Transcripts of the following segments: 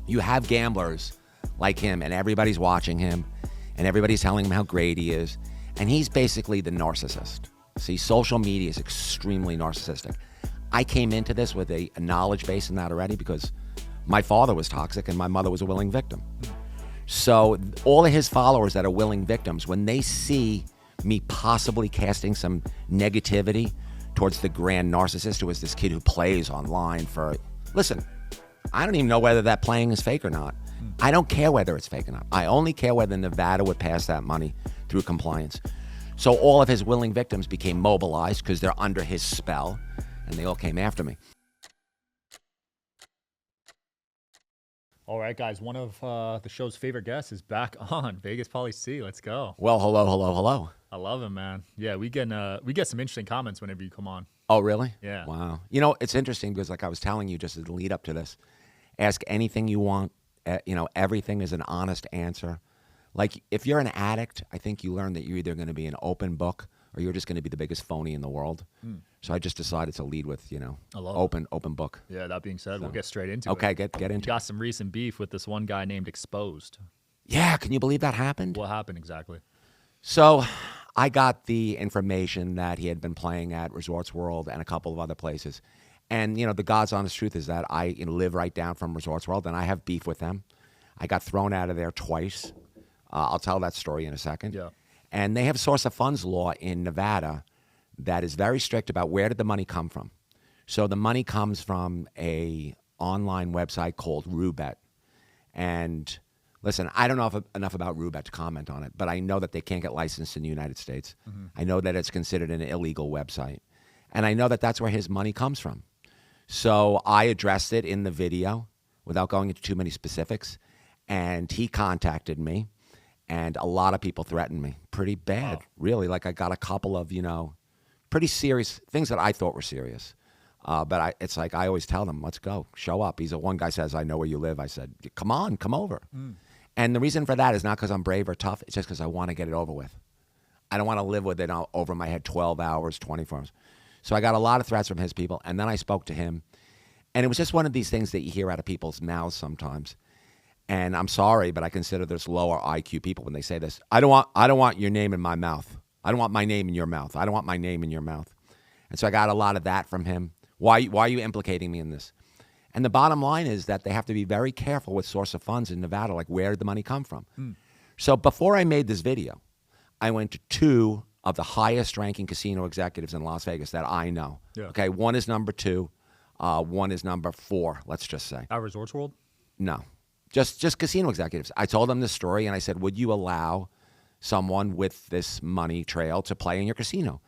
You have gamblers like him, and everybody's watching him, and everybody's telling him how great he is, and he's basically the narcissist. See, social media is extremely narcissistic. I came into this with a knowledge base in that already because my father was toxic and my mother was a willing victim. So all of his followers that are willing victims, when they see me possibly casting some negativity towards the grand narcissist who is this kid who plays online for, listen, I don't even know whether that playing is fake or not. I don't care whether it's fake or not. I only care whether Nevada would pass that money through compliance. So all of his willing victims became mobilized because they're under his spell, and they all came after me. All right, guys, one of the show's favorite guests is back on. Vegas Pauly C. Let's go. Well, hello. I love him, man. Yeah, we get some interesting comments whenever you come on. Oh, really? Yeah. Wow. You know, it's interesting because like I was telling you just as the lead up to this, ask anything you want. Everything is an honest answer. Like if you're an addict, I think you learn that you're either going to be an open book or you're just going to be the biggest phony in the world. So I just decided to lead with, open book. Yeah, that being said, we'll get straight into it. Okay, get into You it. got some recent beef with this one guy named Exposed. Yeah, can you believe that happened? What happened exactly? So I got the information that he had been playing at Resorts World and a couple of other places. And, the God's honest truth is that I live right down from Resorts World, and I have beef with them. I got thrown out of there twice. I'll tell that story in a second. Yeah. And they have a source of funds law in Nevada that is very strict about where did the money come from. So the money comes from a online website called Rubet. And listen, I don't know enough about Rubet to comment on it, but I know that they can't get licensed in the United States. I know that it's considered an illegal website. And I know that that's where his money comes from. So I addressed it in the video without going into too many specifics. And he contacted me, and a lot of people threatened me pretty bad, really. Like I got a couple of, pretty serious things that I thought were serious. But it's like I always tell them, let's go, show up. One guy says, I know where you live. I said, come on, come over. And the reason for that is not because I'm brave or tough. It's just because I want to get it over with. I don't want to live with it over my head 12 hours, 24 hours. So I got a lot of threats from his people, and then I spoke to him. And it was just one of these things that you hear out of people's mouths sometimes. And I'm sorry, but I consider there's lower IQ people when they say this. I don't want your name in my mouth. I don't want my name in your mouth. I don't want my name in your mouth. And so I got a lot of that from him. Why are you implicating me in this? And the bottom line is that they have to be very careful with source of funds in Nevada, like where did the money come from? So before I made this video, I went to two of the highest ranking casino executives in Las Vegas that I know. Yeah. Okay, one is number 2, one is number 4, let's just say. At Resorts World? No, just casino executives. I told them this story and I said, would you allow someone with this money trail to play in your casino?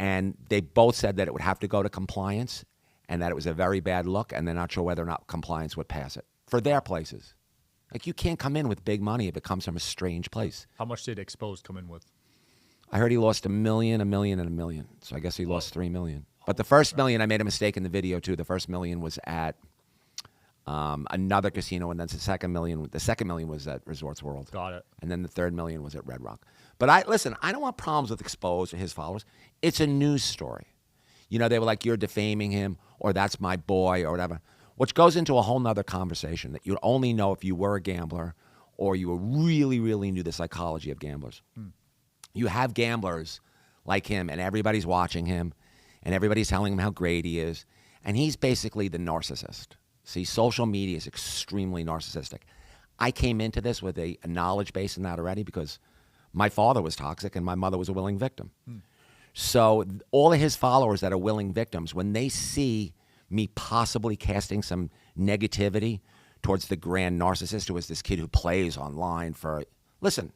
And they both said that it would have to go to compliance and that it was a very bad look and they're not sure whether or not compliance would pass it for their places. Like you can't come in with big money if it comes from a strange place. How much did Exposed come in with? I heard he lost $1 million, $1 million, and $1 million. So I guess he lost $3 million. But the first $1 million, I made a mistake in the video too. The first $1 million was at another casino, and then the second $1 million was at Resorts World. Got it. And then the third $1 million was at Red Rock. But I don't want problems with Exposed or his followers. It's a news story. They were like, you're defaming him, or that's my boy, or whatever. Which goes into a whole nother conversation that you'd only know if you were a gambler or you really, really knew the psychology of gamblers. You have gamblers like him, and everybody's watching him, and everybody's telling him how great he is, and he's basically the narcissist. See, social media is extremely narcissistic. I came into this with a knowledge base in that already because my father was toxic and my mother was a willing victim. So all of his followers that are willing victims, when they see me possibly casting some negativity towards the grand narcissist who is this kid who plays online for, listen,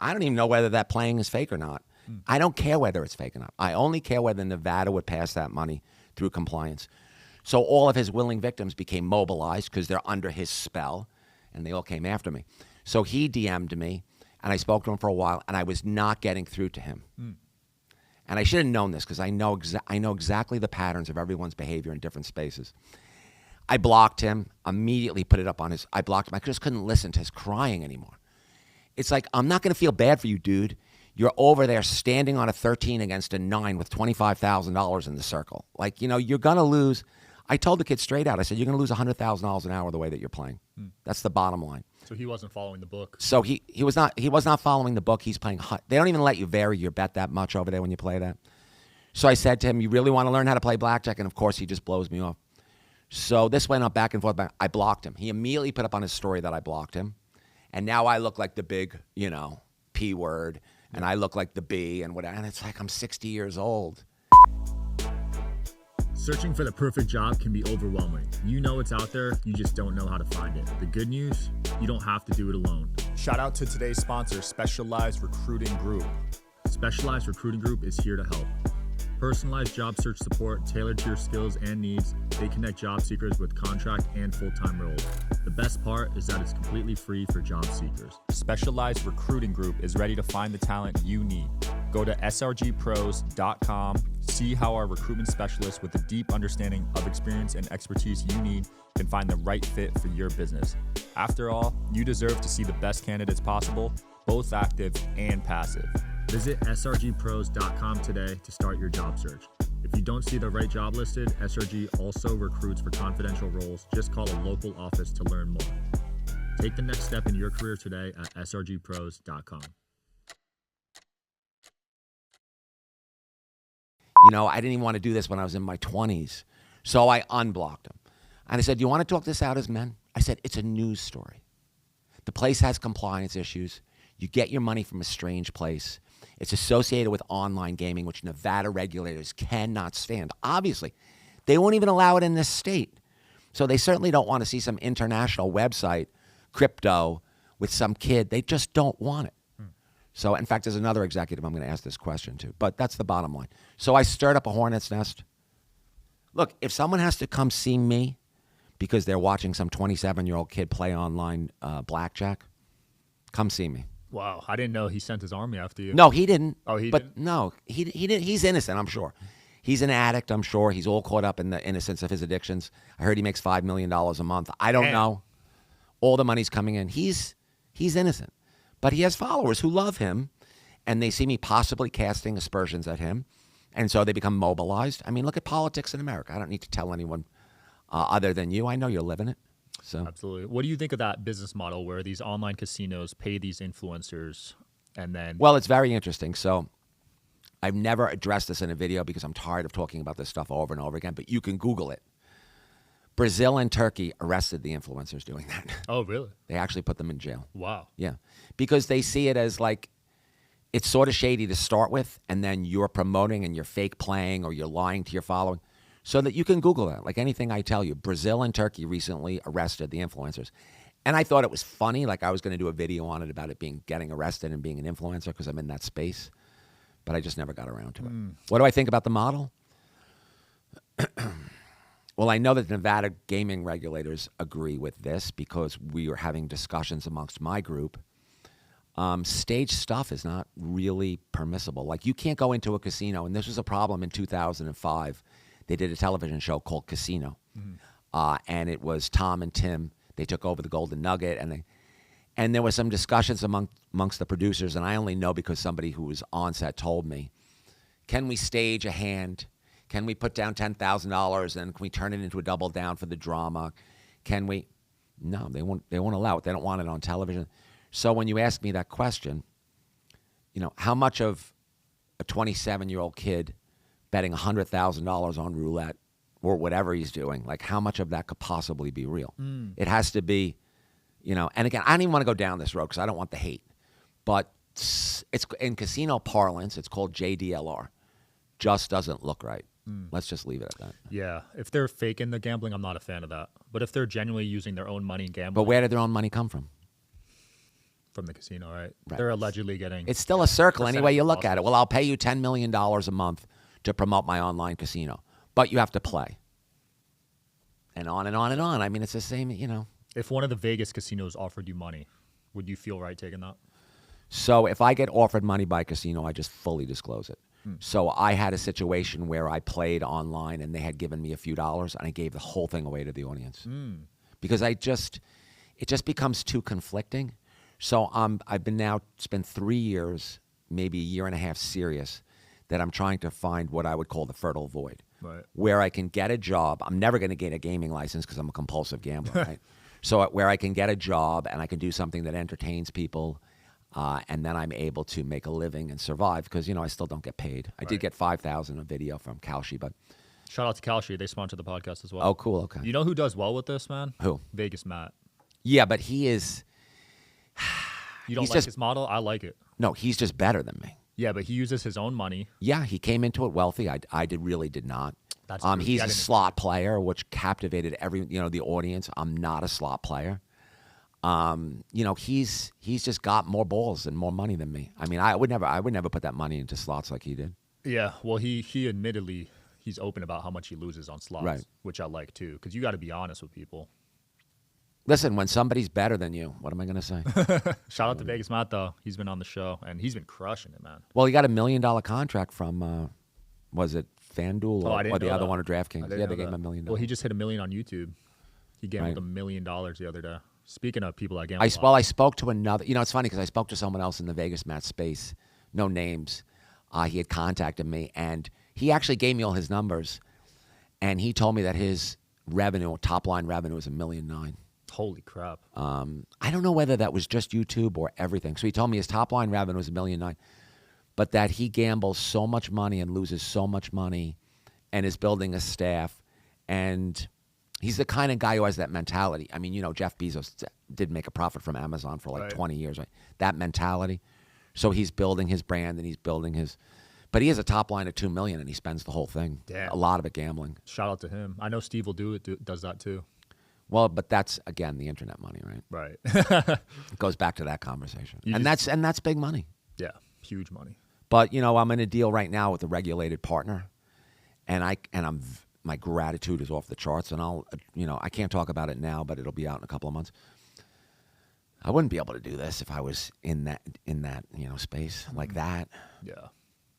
I don't even know whether that playing is fake or not. I don't care whether it's fake or not. I only care whether Nevada would pass that money through compliance. So all of his willing victims became mobilized because they're under his spell, and they all came after me. So he DM'd me, and I spoke to him for a while, and I was not getting through to him. And I should have known this because I know exactly the patterns of everyone's behavior in different spaces. I blocked him, immediately put it up on I blocked him. I just couldn't listen to his crying anymore. It's like, I'm not going to feel bad for you, dude. You're over there standing on a 13 against a 9 with $25,000 in the circle. Like, you're going to lose. I told the kid straight out, I said, you're going to lose $100,000 an hour the way that you're playing. That's the bottom line. So he wasn't following the book. So he was not following the book. He's playing. They don't even let you vary your bet that much over there when you play that. So I said to him, you really want to learn how to play blackjack? And of course, he just blows me off. So this went up back and forth. I blocked him. He immediately put up on his story that I blocked him. And now I look like the big, P word. And I look like the B and whatever. And it's like I'm 60 years old. Searching for the perfect job can be overwhelming. You know it's out there, you just don't know how to find it. The good news, you don't have to do it alone. Shout out to today's sponsor, Specialized Recruiting Group. Specialized Recruiting Group is here to help. Personalized job search support tailored to your skills and needs. They connect job seekers with contract and full-time roles. The best part is that it's completely free for job seekers. Specialized Recruiting Group is ready to find the talent you need. Go to srgpros.com, see how our recruitment specialists with a deep understanding of experience and expertise you need can find the right fit for your business. After all, you deserve to see the best candidates possible, both active and passive. Visit srgpros.com today to start your job search. If you don't see the right job listed, SRG also recruits for confidential roles. Just call a local office to learn more. Take the next step in your career today at srgpros.com. I didn't even want to do this when I was in my 20s. So I unblocked him. And I said, you want to talk this out as men? I said, it's a news story. The place has compliance issues. You get your money from a strange place. It's associated with online gaming, which Nevada regulators cannot stand. Obviously, they won't even allow it in this state. So they certainly don't want to see some international website, crypto, with some kid. They just don't want it. So, in fact, there's another executive I'm going to ask this question to. But that's the bottom line. So I stirred up a hornet's nest. Look, if someone has to come see me because they're watching some 27-year-old kid play online blackjack, come see me. Wow, I didn't know he sent his army after you. No, he didn't. Oh, he but didn't? No, he didn't. He's innocent, I'm sure. He's an addict, I'm sure. He's all caught up in the innocence of his addictions. I heard he makes $5 million a month. I don't know. All the money's coming in. He's innocent. But he has followers who love him, and they see me possibly casting aspersions at him, and so they become mobilized. I mean, look at politics in America. I don't need to tell anyone other than you. I know you're living it. So Absolutely. What do you think of that business model where these online casinos pay these influencers and then... Well, it's very interesting. So I've never addressed this in a video because I'm tired of talking about this stuff over and over again, but you can Google it. Brazil and Turkey arrested the influencers doing that. Oh, really? They actually put them in jail. Wow. Yeah. Because they see it as like, it's sort of shady to start with, and then you're promoting and you're fake playing or you're lying to your following. So that you can Google that. Like anything I tell you, Brazil and Turkey recently arrested the influencers. And I thought it was funny. Like I was going to do a video on it about it getting arrested and being an influencer because I'm in that space. But I just never got around to it. What do I think about the model? Well, I know that the Nevada gaming regulators agree with this because we are having discussions amongst my group. Stage stuff is not really permissible. Like you can't go into a casino, and this was a problem in 2005. They did a television show called Casino, and it was Tom and Tim. They took over the Golden Nugget, and there was some discussions amongst the producers, and I only know because somebody who was on set told me, can we stage a hand? Can we put down $10,000 and can we turn it into a double down for the drama? Can we? No, they won't allow it. They don't want it on television. So when you ask me that question, how much of a 27-year-old kid betting $100,000 on roulette or whatever he's doing, like how much of that could possibly be real? It has to be, and again, I don't even want to go down this road because I don't want the hate. But it's in casino parlance, it's called JDLR. Just doesn't look right. Let's just leave it at that. Yeah. If they're faking the gambling, I'm not a fan of that. But if they're genuinely using their own money and gambling... But where did their own money come from? From the casino, right? They're allegedly getting... It's still a circle any way you look at it. Well, I'll pay you $10 million a month to promote my online casino. But you have to play. And on and on and on. I mean, it's the same, If one of the Vegas casinos offered you money, would you feel right taking that? So if I get offered money by a casino, I just fully disclose it. So I had a situation where I played online and they had given me a few dollars and I gave the whole thing away to the audience. Because it just becomes too conflicting. So I've been now, it's been 3 years, maybe a year and a half serious, that I'm trying to find what I would call the fertile void. where I can get a job. I'm never going to get a gaming license because I'm a compulsive gambler, right? So where I can get a job and I can do something that entertains people, and then I'm able to make a living and survive because, I still don't get paid. I did get $5,000 a video from Kalshi, but... Shout out to Kalshi. They sponsor the podcast as well. Oh, cool. Okay. You know who does well with this, man? Who? Vegas Matt. Yeah, but he is... You don't like his model? I like it. No, he's just better than me. Yeah, but he uses his own money. Yeah, he came into it wealthy. I really did not. That's he's a slot player, which captivated the audience. I'm not a slot player. He's just got more balls and more money than me. I mean, I would never put that money into slots like he did. Yeah, well, he admittedly, he's open about how much he loses on slots, which I like too, because you got to be honest with people. Listen, when somebody's better than you, what am I going to say? Shout out to Vegas Matt, though. He's been on the show, and he's been crushing it, man. Well, he got $1 million contract from, was it FanDuel or the other one or DraftKings? Yeah, they gave him $1 million. Well, he just hit $1 million on YouTube. He gambled $1 million the other day. Speaking of people that gamble, I spoke to another. It's funny because I spoke to someone else in the Vegas Matt space, no names. He had contacted me, and he actually gave me all his numbers, and he told me that his revenue, top line revenue, was $1.9 million. Holy crap! I don't know whether that was just YouTube or everything. So he told me his top line revenue was $1.9 million, but that he gambles so much money and loses so much money, and is building a staff, and he's the kind of guy who has that mentality. I mean, Jeff Bezos did make a profit from Amazon for like 20 years, right? That mentality. So he's building his brand and he's building his, but he has a top line of $2 million and he spends the whole thing. Damn. A lot of it gambling. Shout out to him. I know Steve will does that too. Well, but that's again the internet money, right? Right. It goes back to that conversation, that's big money. Yeah, huge money. But I'm in a deal right now with a regulated partner, and my gratitude is off the charts, and I can't talk about it now, but it'll be out in a couple of months. I wouldn't be able to do this if I was in that space like that. Yeah.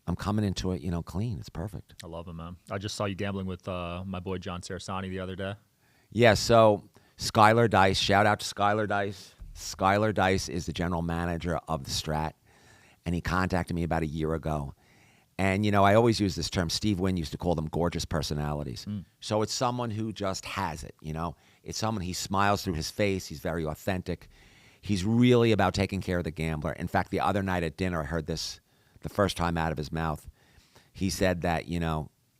I'm coming into it, clean. It's perfect. I love it, man. I just saw you gambling with my boy John Sarasani the other day. Yeah, so Skylar Dice, shout out to Skylar Dice. Skylar Dice is the general manager of the Strat, and he contacted me about a year ago. And, I always use this term. Steve Wynn used to call them gorgeous personalities. So it's someone who just has it, It's someone, he smiles through his face. He's very authentic. He's really about taking care of the gambler. In fact, the other night at dinner, I heard this the first time out of his mouth. He said that,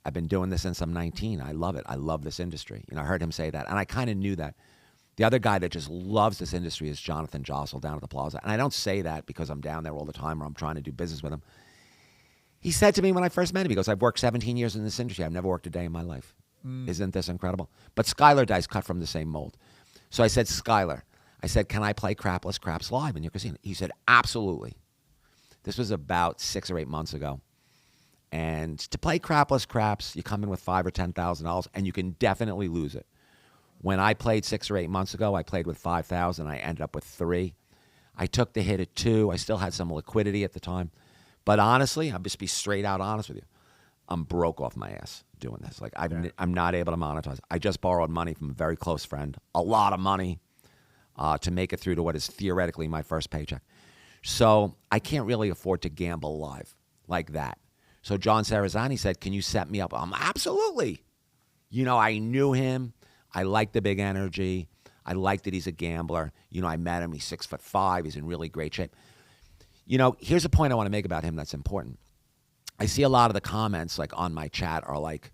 I've been doing this since I'm 19. I love it. I love this industry. I heard him say that. And I kind of knew that. The other guy that just loves this industry is Jonathan Jostle down at the Plaza. And I don't say that because I'm down there all the time or I'm trying to do business with him. He said to me when I first met him, he goes, I've worked 17 years in this industry. I've never worked a day in my life. Isn't this incredible? But Skylar Dice cut from the same mold. So I said, Skylar, can I play Crapless Craps live in your casino? He said, absolutely. This was about 6 or 8 months ago. And to play Crapless Craps, you come in with $5,000 or $10,000, and you can definitely lose it. When I played 6 or 8 months ago, I played with $5,000. I ended up with $3,000. I took the hit at $2,000. I still had some liquidity at the time. But honestly, I'll just be straight out honest with you. I'm broke off my ass doing this. Like I'm not able to monetize. I just borrowed money from a very close friend, a lot of money, to make it through to what is theoretically my first paycheck. So I can't really afford to gamble live like that. So John Sarasani said, can you set me up? Absolutely. I knew him. I like the big energy. I like that he's a gambler. I met him. He's 6'5". He's in really great shape. Here's a point I want to make about him that's important. I see a lot of the comments like on my chat are like,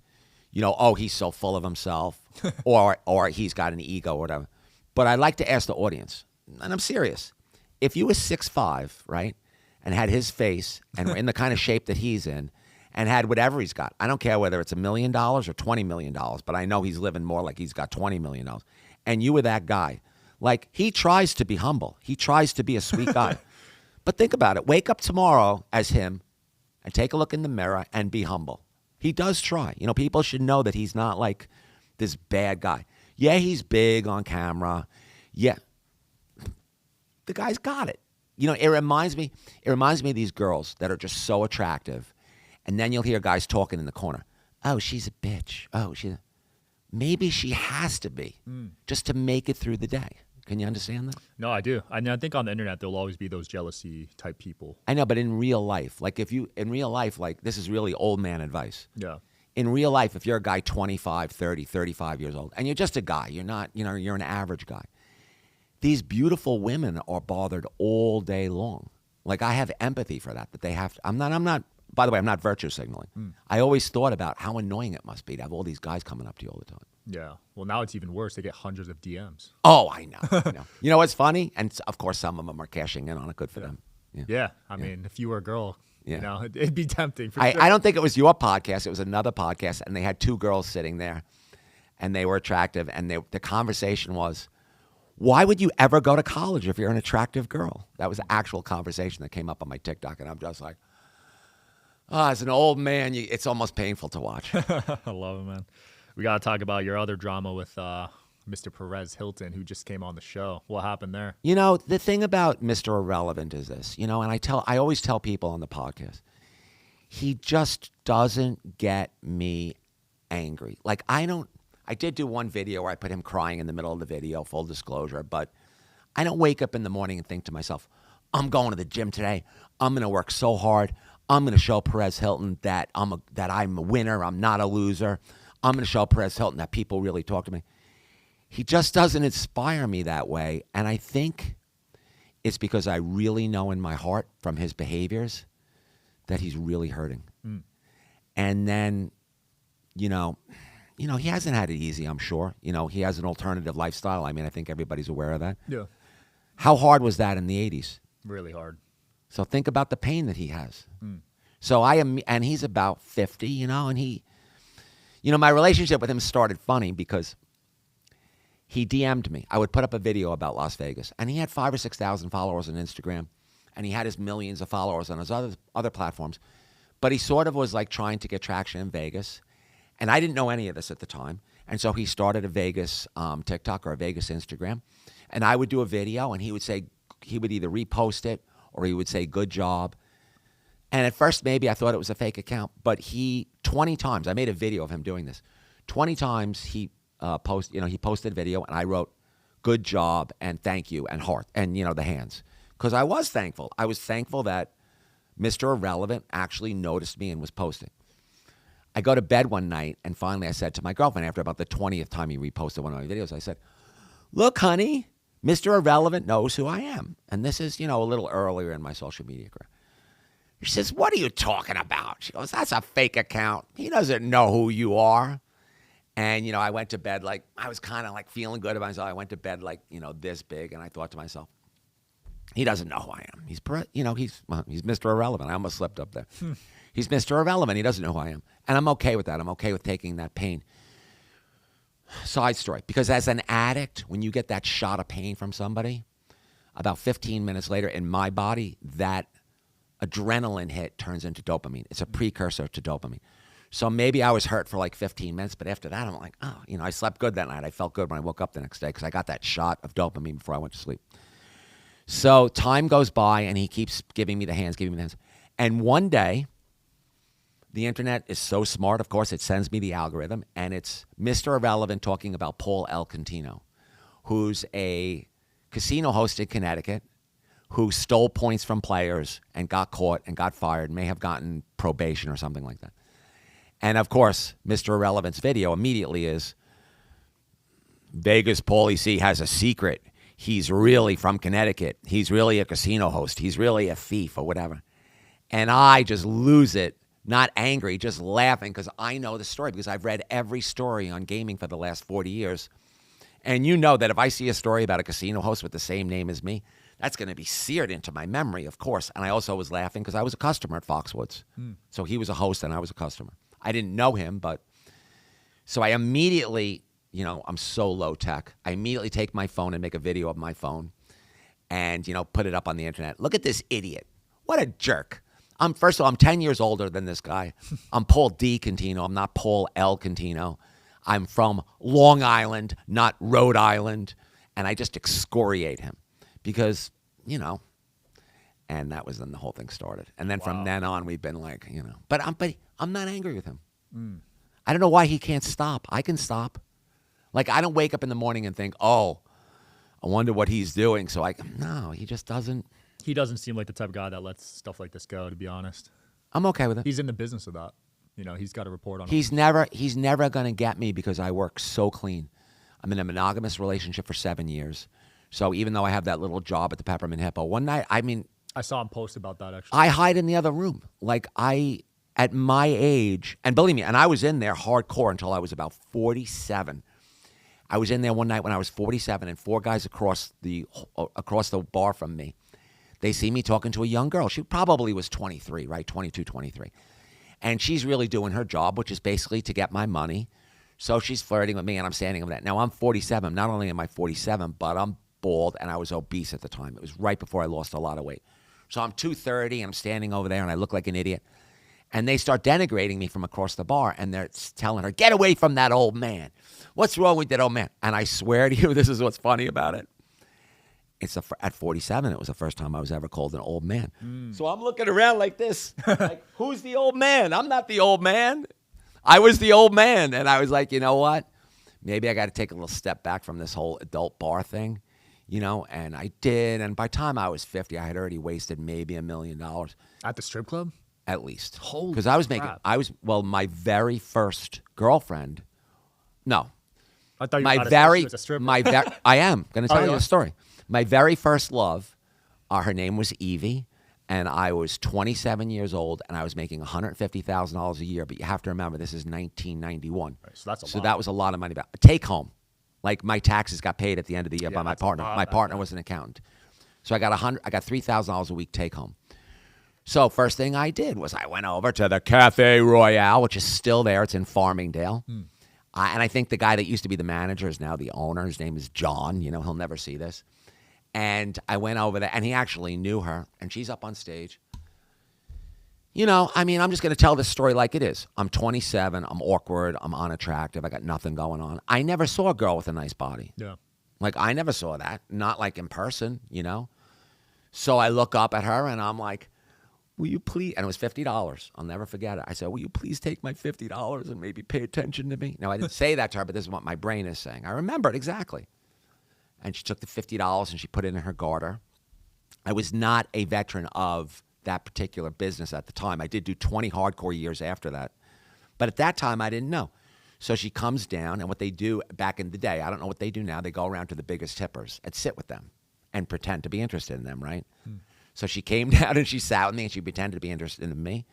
oh, he's so full of himself or he's got an ego or whatever. But I like to ask the audience, and I'm serious. If you were 6'5", right, and had his face and were in the kind of shape that he's in and had whatever he's got, I don't care whether it's $1 million or $20 million, but I know he's living more like he's got $20 million. And you were that guy. Like, he tries to be humble. He tries to be a sweet guy. But think about it. Wake up tomorrow as him and take a look in the mirror and be humble. He does try. People should know that he's not like this bad guy. Yeah, he's big on camera. Yeah. The guy's got it. It reminds me of these girls that are just so attractive. And then you'll hear guys talking in the corner. Oh, she's a bitch. Oh, maybe she has to be just to make it through the day. Can you understand that? No, I do. I think on the internet, there'll always be those jealousy type people. I know, but in real life, like this is really old man advice. Yeah. in real life, if you're a guy 25, 30, 35 years old, and you're just a guy, you're not, you're an average guy. These beautiful women are bothered all day long. Like, I have empathy for that they have to, I'm not, by the way, I'm not virtue signaling. I always thought about how annoying it must be to have all these guys coming up to you all the time. Yeah. Well, now it's even worse. They get hundreds of DMs. Oh, I know. You know what's funny? And of course, some of them are cashing in on it. Good for them. Yeah. I mean, if you were a girl, it'd be tempting. For I don't think it was your podcast. It was another podcast, and they had two girls sitting there, and they were attractive, and the conversation was, why would you ever go to college if you're an attractive girl? That was the actual conversation that came up on my TikTok, and I'm just like, as an old man, it's almost painful to watch. I love it, man. We got to talk about your other drama with Mr. Perez Hilton, who just came on the show. What happened there? The thing about Mr. Irrelevant is this, and I always tell people on the podcast, he just doesn't get me angry. Like, I did do one video where I put him crying in the middle of the video, full disclosure, but I don't wake up in the morning and think to myself, I'm going to the gym today. I'm going to work so hard. I'm going to show Perez Hilton that I'm a winner. I'm not a loser. I'm going to show Perez Hilton that people really talk to me. He just doesn't inspire me that way. And I think it's because I really know in my heart from his behaviors that he's really hurting. And then, he hasn't had it easy, I'm sure. He has an alternative lifestyle. I mean, I think everybody's aware of that. Yeah. How hard was that in the 80s? Really hard. So think about the pain that he has. So and he's about 50, and he, my relationship with him started funny because he DM'd me. I would put up a video about Las Vegas, and he had 5,000 or 6,000 followers on Instagram, and he had his millions of followers on his other platforms. But he sort of was like trying to get traction in Vegas, and I didn't know any of this at the time. And so he started a Vegas TikTok or a Vegas Instagram, and I would do a video, and he would either repost it or he would say, good job. And at first, maybe I thought it was a fake account, but 20 times, I made a video of him doing this. 20 times he posted a video, and I wrote, good job, and thank you, and heart, and, the hands. Because I was thankful. I was thankful that Mr. Irrelevant actually noticed me and was posting. I go to bed one night, and finally I said to my girlfriend, after about the 20th time he reposted one of my videos, I said, look, honey, Mr. Irrelevant knows who I am. And this is, a little earlier in my social media career. She says, what are you talking about? She goes, that's a fake account. He doesn't know who you are. And, I went to bed I was kind of feeling good about myself. I went to bed this big, and I thought to myself, he doesn't know who I am. He's Mr. Irrelevant. I almost slipped up there. He's Mr. Irrelevant. He doesn't know who I am. And I'm okay with that. I'm okay with taking that pain. Side story. Because as an addict, when you get that shot of pain from somebody, about 15 minutes later in my body, that adrenaline hit turns into dopamine. It's a precursor to dopamine. So maybe I was hurt for 15 minutes, but after that, I'm like, I slept good that night. I felt good when I woke up the next day because I got that shot of dopamine before I went to sleep. So time goes by, and he keeps giving me the hands. And one day, the internet is so smart, of course, it sends me the algorithm, and it's Mr. Irrelevant talking about Paul L. Contino, who's a casino host in Connecticut who stole points from players and got caught and got fired, may have gotten probation or something like that. And, of course, Mr. Irrelevant's video immediately is, Vegas Pauly C has a secret. He's really from Connecticut. He's really a casino host. He's really a thief or whatever. And I just lose it. Not angry, just laughing because I know the story because I've read every story on gaming for the last 40 years. And you know that if I see a story about a casino host with the same name as me, that's going to be seared into my memory, of course. And I also was laughing because I was a customer at Foxwoods. So he was a host and I was a customer. I didn't know him, but so I immediately, I'm so low tech. I immediately take my phone and make a video of my phone and, put it up on the internet. Look at this idiot. What a jerk. First of all, I'm 10 years older than this guy. I'm Paul D. Contino. I'm not Paul L. Contino. I'm from Long Island, not Rhode Island. And I just excoriate him because, and that was when the whole thing started. And then from then on, we've been but I'm not angry with him. I don't know why he can't stop. I can stop. I don't wake up in the morning and think, oh, I wonder what he's doing. So no, he just doesn't. He doesn't seem like the type of guy that lets stuff like this go, to be honest. I'm okay with it. He's in the business of that. You know, he's got to report on He's never going to get me because I work so clean. I'm in a monogamous relationship for 7 years. So even though I have that little job at the Peppermint Hippo, one night, I saw him post about that, actually. I hide in the other room. Like at my age, and believe me, and I was in there hardcore until I was about 47. I was in there one night when I was 47, and 4 guys across the bar from me, they see me talking to a young girl. She probably was 23, right? 22, 23. And she's really doing her job, which is basically to get my money. So she's flirting with me, and I'm standing over that. Now, I'm 47. Not only am I 47, but I'm bald, and I was obese at the time. It was right before I lost a lot of weight. So I'm 230, and I'm standing over there, and I look like an idiot. And they start denigrating me from across the bar, and they're telling her, get away from that old man. What's wrong with that old man? And I swear to you, this is what's funny about it. At 47, it was the first time I was ever called an old man. So I'm looking around like this. Like, who's the old man? I'm not the old man. I was the old man. And I was like, you know what? Maybe I got to take a little step back from this whole adult bar thing, you know? And I did. And by the time I was 50, I had already wasted maybe $1 million. At the strip club? At least. Holy Because I was crap. my very first girlfriend, no. I thought you were about as a stripper. I am going to tell you yeah? a story. My very first love, her name was Evie, and I was 27 years old, and I was making $150,000 a year. But you have to remember, this is 1991. Right, so that's a lot. So that was a lot of money. Take home. Like, my taxes got paid at the end of the year by my partner. My partner was an accountant. So I got $3,000 a week take home. So first thing I did was I went over to the Cafe Royale, which is still there. It's in Farmingdale. And I think the guy that used to be the manager is now the owner. His name is John. You know, he'll never see this. And I went over there, and he actually knew her, and she's up on stage. You know, I mean, I'm just going to tell this story like it is. I'm 27. I'm awkward. I'm unattractive. I got nothing going on. I never saw a girl with a nice body. Yeah. Like, I never saw that. Not like in person, you know. So I look up at her, and I'm like, will you please, and it was $50. I'll never forget it. I said, will you please take my $50 and maybe pay attention to me? Now, I didn't say that to her, but this is what my brain is saying. I remember it exactly. And she took the $50 and she put it in her garter. I was not a veteran of that particular business at the time. I did do 20 hardcore years after that. But at that time, I didn't know. So she comes down, and what they do back in the day, I don't know what they do now, they go around to the biggest tippers and sit with them and pretend to be interested in them, right? So she came down and she sat with me and she pretended to be interested in me.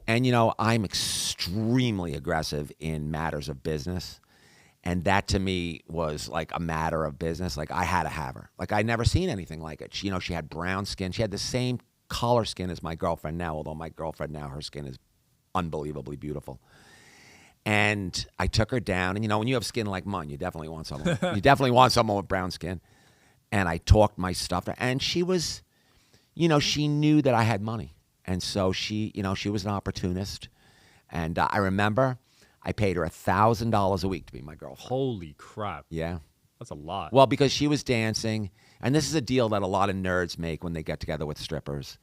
And, you know, I'm extremely aggressive in matters of business. And that to me was like a matter of business. Like, I had to have her. Like, I'd never seen anything like it. She, you know, she had brown skin. She had the same color skin as my girlfriend now, although my girlfriend now, her skin is unbelievably beautiful. And I took her down. And, you know, when you have skin like mine, you definitely want someone. You definitely want someone with brown skin. And I talked my stuff to her. And she was, you know, she knew that I had money. And so she, you know, she was an opportunist. And I remember I paid her $1,000 a week to be my girlfriend. Holy crap. Yeah. That's a lot. Well, because she was dancing. And this is a deal that a lot of nerds make when they get together with strippers.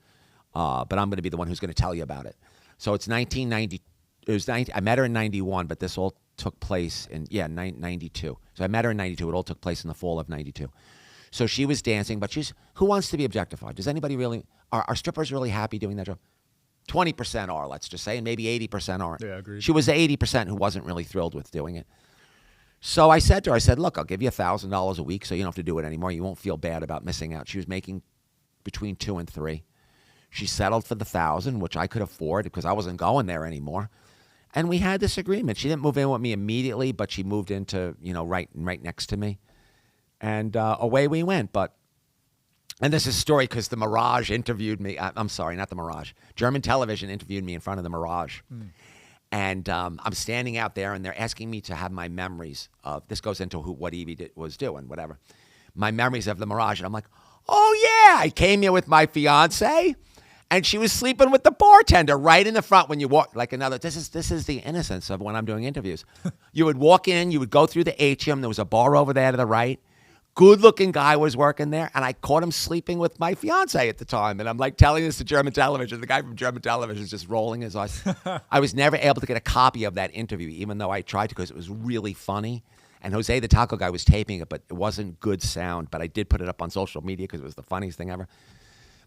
But I'm going to be the one who's going to tell you about it. So it's 1990. I met her in 91, but this all took place in, 92. So I met her in 92. It all took place in the fall of 92. So she was dancing, but who wants to be objectified? Does anybody really, are strippers really happy doing that job? 20% are, let's just say, and maybe 80% aren't. Yeah, agreed. She was the 80% who wasn't really thrilled with doing it. So I said to her, look, I'll give you $1,000 a week so you don't have to do it anymore. You won't feel bad about missing out. She was making between 2 and 3. She settled for the 1,000, which I could afford because I wasn't going there anymore. And we had this agreement. She didn't move in with me immediately, but she moved into, you know, right next to me. And away we went. And this is a story because the Mirage interviewed me. I'm sorry, not the Mirage. German television interviewed me in front of the Mirage. And I'm standing out there, and they're asking me to have my memories of, this goes into what Evie was doing, whatever. My memories of the Mirage. And I'm like, oh, yeah, I came here with my fiance, and she was sleeping with the bartender right in the front when you walk. Like this is the innocence of when I'm doing interviews. You would walk in, you would go through the atrium. There was a bar over there to the right. Good-looking guy was working there, and I caught him sleeping with my fiance at the time. And I'm like telling this to German television. The guy from German television is just rolling his eyes. I was never able to get a copy of that interview, even though I tried to, because it was really funny. And Jose the Taco guy was taping it, but it wasn't good sound. But I did put it up on social media because it was the funniest thing ever.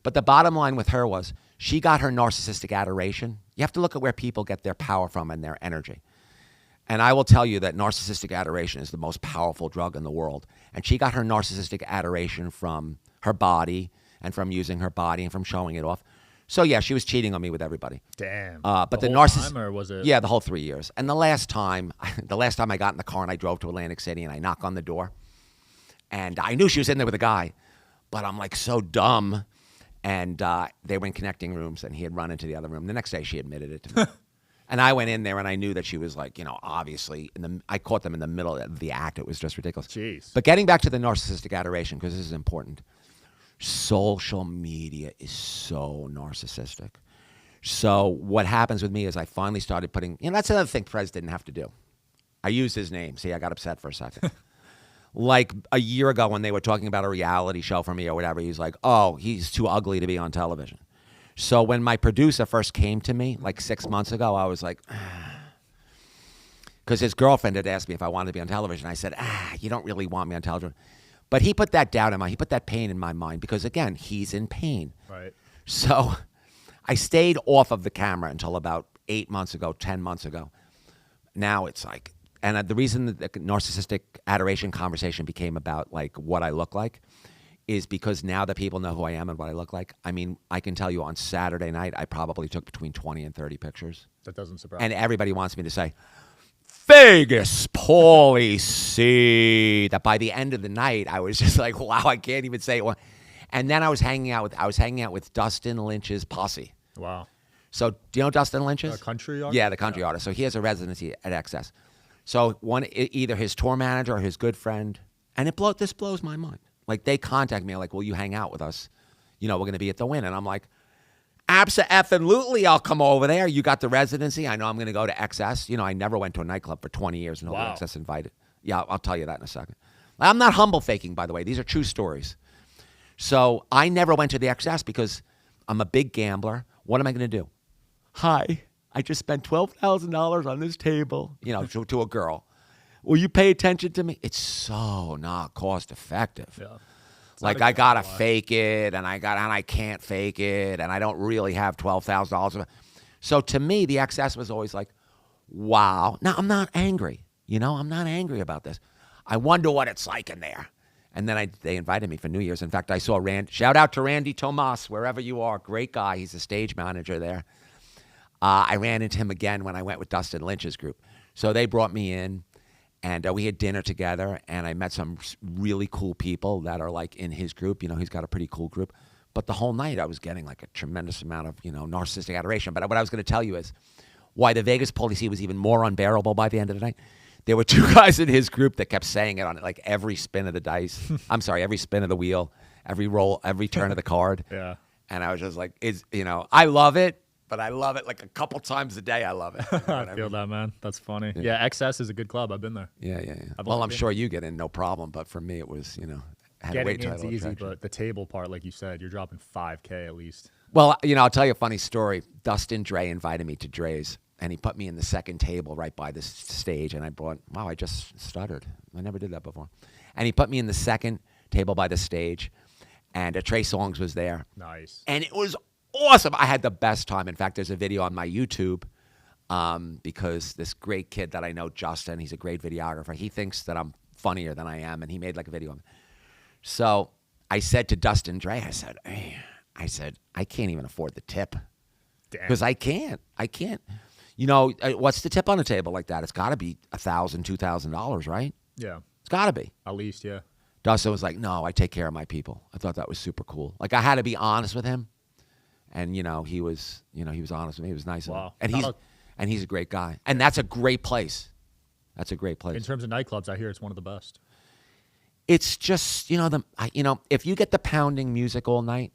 But the bottom line with her was she got her narcissistic adoration. You have to look at where people get their power from and their energy. And I will tell you that narcissistic adoration is the most powerful drug in the world. And she got her narcissistic adoration from her body and from using her body and from showing it off. So, yeah, she was cheating on me with everybody. Damn. But the whole narcissist, time, or was it? Yeah, the whole 3 years. And the last time I got in the car and I drove to Atlantic City and I knocked on the door, and I knew she was in there with a guy, but I'm like so dumb. And they were in connecting rooms, and he had run into the other room. The next day, she admitted it to me. And I went in there, and I knew that she was like, obviously, I caught them in the middle of the act. It was just ridiculous. Jeez. But getting back to the narcissistic adoration, because this is important. Social media is so narcissistic. So what happens with me is I finally started putting, that's another thing Prez didn't have to do. I used his name. See, I got upset for a second. Like a year ago when they were talking about a reality show for me or whatever, he's like, oh, he's too ugly to be on television. So when my producer first came to me like 6 months ago, I was like, because his girlfriend had asked me if I wanted to be on television. I said, you don't really want me on television. But he put that doubt in he put that pain in my mind because, again, he's in pain. Right. So I stayed off of the camera until about 8 months ago, 10 months ago. Now it's like, and the reason that the narcissistic adoration conversation became about like what I look like is because now that people know who I am and what I look like, I mean, I can tell you on Saturday night, I probably took between 20 and 30 pictures. That doesn't surprise me. And everybody wants me to say, Vegas, Pauly C. That by the end of the night, I was just like, wow, I can't even say it. And then I was hanging out with Dustin Lynch's posse. Wow. So do you know Dustin Lynch is? The country artist? Yeah, the country artist. So he has a residency at XS. So either his tour manager or his good friend, and this blows my mind. Like they contact me like, will you hang out with us? We're going to be at the Wynn. And I'm like, abso-effing-lutely, I'll come over there. You got the residency. I know I'm going to go to XS. I never went to a nightclub for 20 years. No wow. XS invited. Yeah, I'll tell you that in a second. I'm not humble faking, by the way. These are true stories. So I never went to the XS because I'm a big gambler. What am I going to do? Hi, I just spent $12,000 on this table, to a girl. Will you pay attention to me? It's so not cost effective. Yeah. Like I gotta fake it, and I can't fake it, and I don't really have $12,000. So to me, the XS was always like, wow. Now I'm not angry. I'm not angry about this. I wonder what it's like in there. And then they invited me for New Year's. In fact, I saw shout out to Randy Tomas, wherever you are, great guy. He's a stage manager there. I ran into him again when I went with Dustin Lynch's group. So they brought me in. And we had dinner together, and I met some really cool people that are like in his group. He's got a pretty cool group. But the whole night I was getting like a tremendous amount of, narcissistic adoration. But what I was going to tell you is why the Vegas Pauly C was even more unbearable by the end of the night. There were two guys in his group that kept saying it on like every spin of the dice. I'm sorry, every spin of the wheel, every roll, every turn of the card. Yeah. And I was just like, I love it. But I love it like a couple times a day. I love it. I feel that, man. That's funny. Yeah, XS is a good club. I've been there. Yeah. Well, I'm sure you get in no problem. But for me, it was, I had to wait till it's easy, but the table part, like you said, you're dropping $5K at least. Well, I'll tell you a funny story. Dustin Dre invited me to Dre's, and he put me in the second table right by the stage. And I just stuttered. I never did that before. And he put me in the second table by the stage, and Trey Songz was there. Nice. And it was awesome. I had the best time. In fact, there's a video on my YouTube because this great kid that I know, Justin, he's a great videographer. He thinks that I'm funnier than I am, and he made like a video of it. So I said to Dustin Dre, I said, I can't even afford the tip. Because I can't. What's the tip on a table like that? It's got to be $1,000, $2,000, right? Yeah. It's got to be. At least, yeah. Dustin was like, no, I take care of my people. I thought that was super cool. Like I had to be honest with him. And he was honest with me. He was nice. Wow. And he's a great guy. And that's a great place. That's a great place. In terms of nightclubs, I hear it's one of the best. It's just if you get the pounding music all night,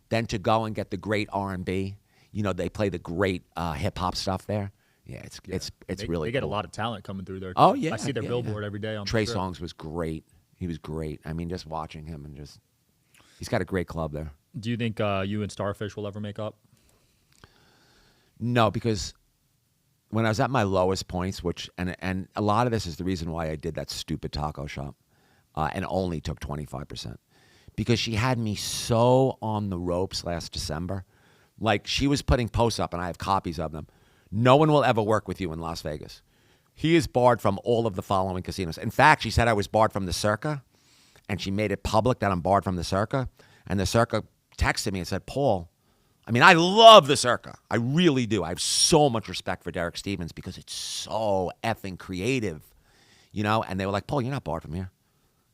then to go and get the great R&B. They play the great hip hop stuff there. Yeah, it's really. They get cool. a lot of talent coming through there. Oh yeah, I see their billboard every day on Trey Songz was great. He was great. I mean, just watching him and he's got a great club there. Do you think you and Starfish will ever make up? No, because when I was at my lowest points, and a lot of this is the reason why I did that stupid taco shop and only took 25%. because she had me so on the ropes last December. Like, she was putting posts up, and I have copies of them. No one will ever work with you in Las Vegas. He is barred from all of the following casinos. In fact, she said I was barred from the Circa, and she made it public that I'm barred from the Circa. And the Circa texted me and said, Paul, I mean, I love the Circa. I really do. I have so much respect for Derek Stevens because it's so effing creative, you know? And they were like, Paul, you're not barred from here.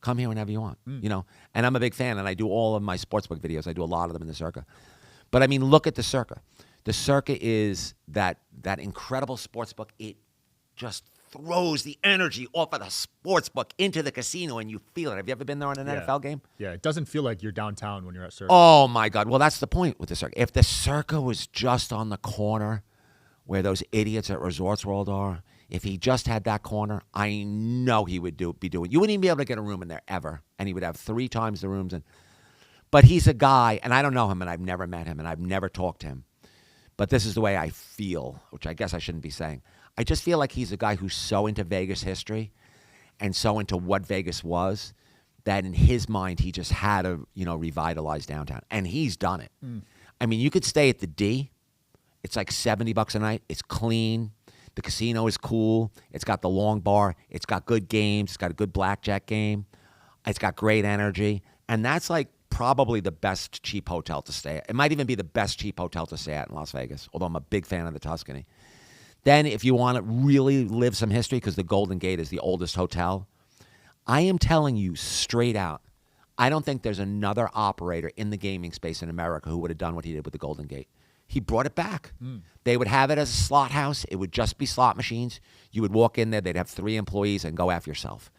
Come here whenever you want, you know? And I'm a big fan, and I do all of my sportsbook videos. I do a lot of them in the Circa. But, I mean, look at the Circa. The Circa is that incredible sportsbook. It just throws the energy off of the sportsbook into the casino, and you feel it. Have you ever been there on an NFL game? Yeah, it doesn't feel like you're downtown when you're at Circa. Oh, my God. Well, that's the point with the Circa. If the Circa was just on the corner where those idiots at Resorts World are, if he just had that corner, I know he would be doing. You wouldn't even be able to get a room in there ever, and he would have 3 times the rooms. But he's a guy, and I don't know him, and I've never met him, and I've never talked to him. But this is the way I feel, which I guess I shouldn't be saying. I just feel like he's a guy who's so into Vegas history and so into what Vegas was that in his mind he just had to, revitalize downtown. And he's done it. I mean, you could stay at the D. It's like $70 a night. It's clean. The casino is cool. It's got the long bar. It's got good games. It's got a good blackjack game. It's got great energy. And that's like probably the best cheap hotel to stay at. It might even be the best cheap hotel to stay at in Las Vegas, although I'm a big fan of the Tuscany. Then if you want to really live some history, because the Golden Gate is the oldest hotel, I am telling you straight out, I don't think there's another operator in the gaming space in America who would have done what he did with the Golden Gate. He brought it back. They would have it as a slot house. It would just be slot machines. You would walk in there. They'd have 3 employees and go after yourself.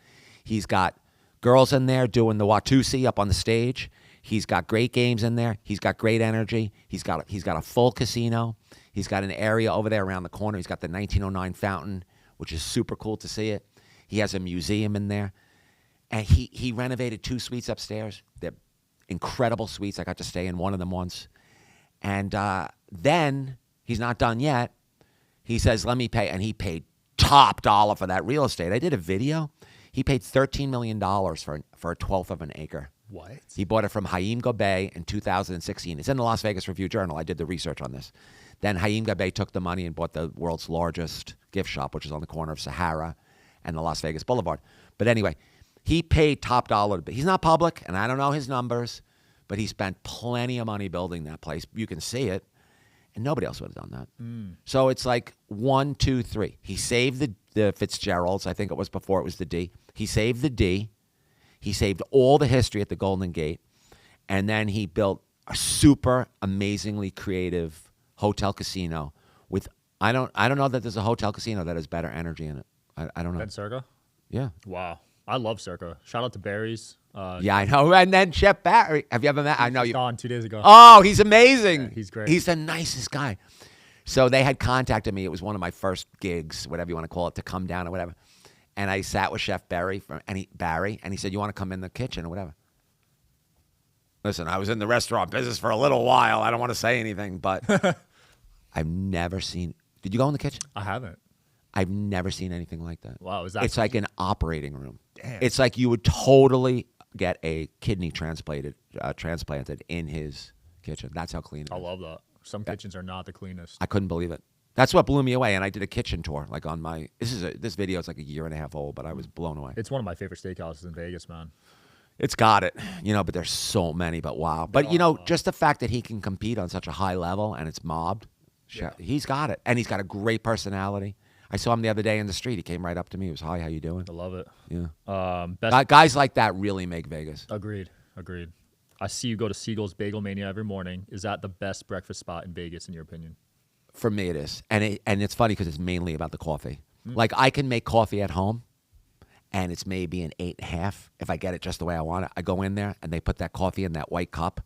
He's got girls in there doing the Watusi up on the stage. He's got great games in there. He's got great energy. He's got a full casino. He's got an area over there around the corner. He's got the 1909 fountain, which is super cool to see it. He has a museum in there. And he renovated 2 suites upstairs. They're incredible suites. I got to stay in one of them once. And then he's not done yet. He says, let me pay. And he paid top dollar for that real estate. I did a video. He paid $13 million for a 12th of an acre. What? He bought it from Haim Gabay in 2016. It's in the Las Vegas Review-Journal. I did the research on this. Then Haim Gabay took the money and bought the world's largest gift shop, which is on the corner of Sahara and the Las Vegas Boulevard. But anyway, he paid top dollar. He's not public, and I don't know his numbers, but he spent plenty of money building that place. You can see it, and nobody else would have done that. So it's like 1, 2, 3. He saved the Fitzgeralds. I think it was before it was the D. He saved the D. He saved all the history at the Golden Gate, and then he built a super amazingly creative hotel casino with I don't know that there's a hotel casino that has better energy in it. I don't know. Ben Circa? Yeah. Wow. I love Circa. Shout out to Barry's. Yeah, I know. And then Chef Barry. Have you ever met? I know you. Gone 2 days ago. Oh, he's amazing. Yeah, he's great. He's the nicest guy. So they had contacted me. It was one of my first gigs, whatever you want to call it, to come down or whatever. And I sat with Chef Barry, and he said, you want to come in the kitchen or whatever? Listen, I was in the restaurant business for a little while. I don't want to say anything, but I've never seen. Did you go in the kitchen? I haven't. I've never seen anything like that. Wow, is that? It's like an operating room. Damn. It's like you would totally get a kidney transplanted in his kitchen. That's how clean it is. I love that. Some kitchens are not the cleanest. I couldn't believe it. That's what blew me away. And I did a kitchen tour, like on my. This video is like 1.5 years old, but I was blown away. It's one of my favorite steakhouses in Vegas, man. It's got it, but there's so many. But wow, but just the fact that he can compete on such a high level and it's mobbed, he's got it, and he's got a great personality. I saw him the other day in the street. He came right up to me. He was, hi, how you doing? I love it. Yeah. Guys like that really make Vegas. Agreed. I see you go to Siegel's Bagel Mania every morning. Is that the best breakfast spot in Vegas, in your opinion? For me, it is. And it's funny because it's mainly about the coffee. Like, I can make coffee at home, and it's maybe an 8.5 if I get it just the way I want it. I go in there, and they put that coffee in that white cup,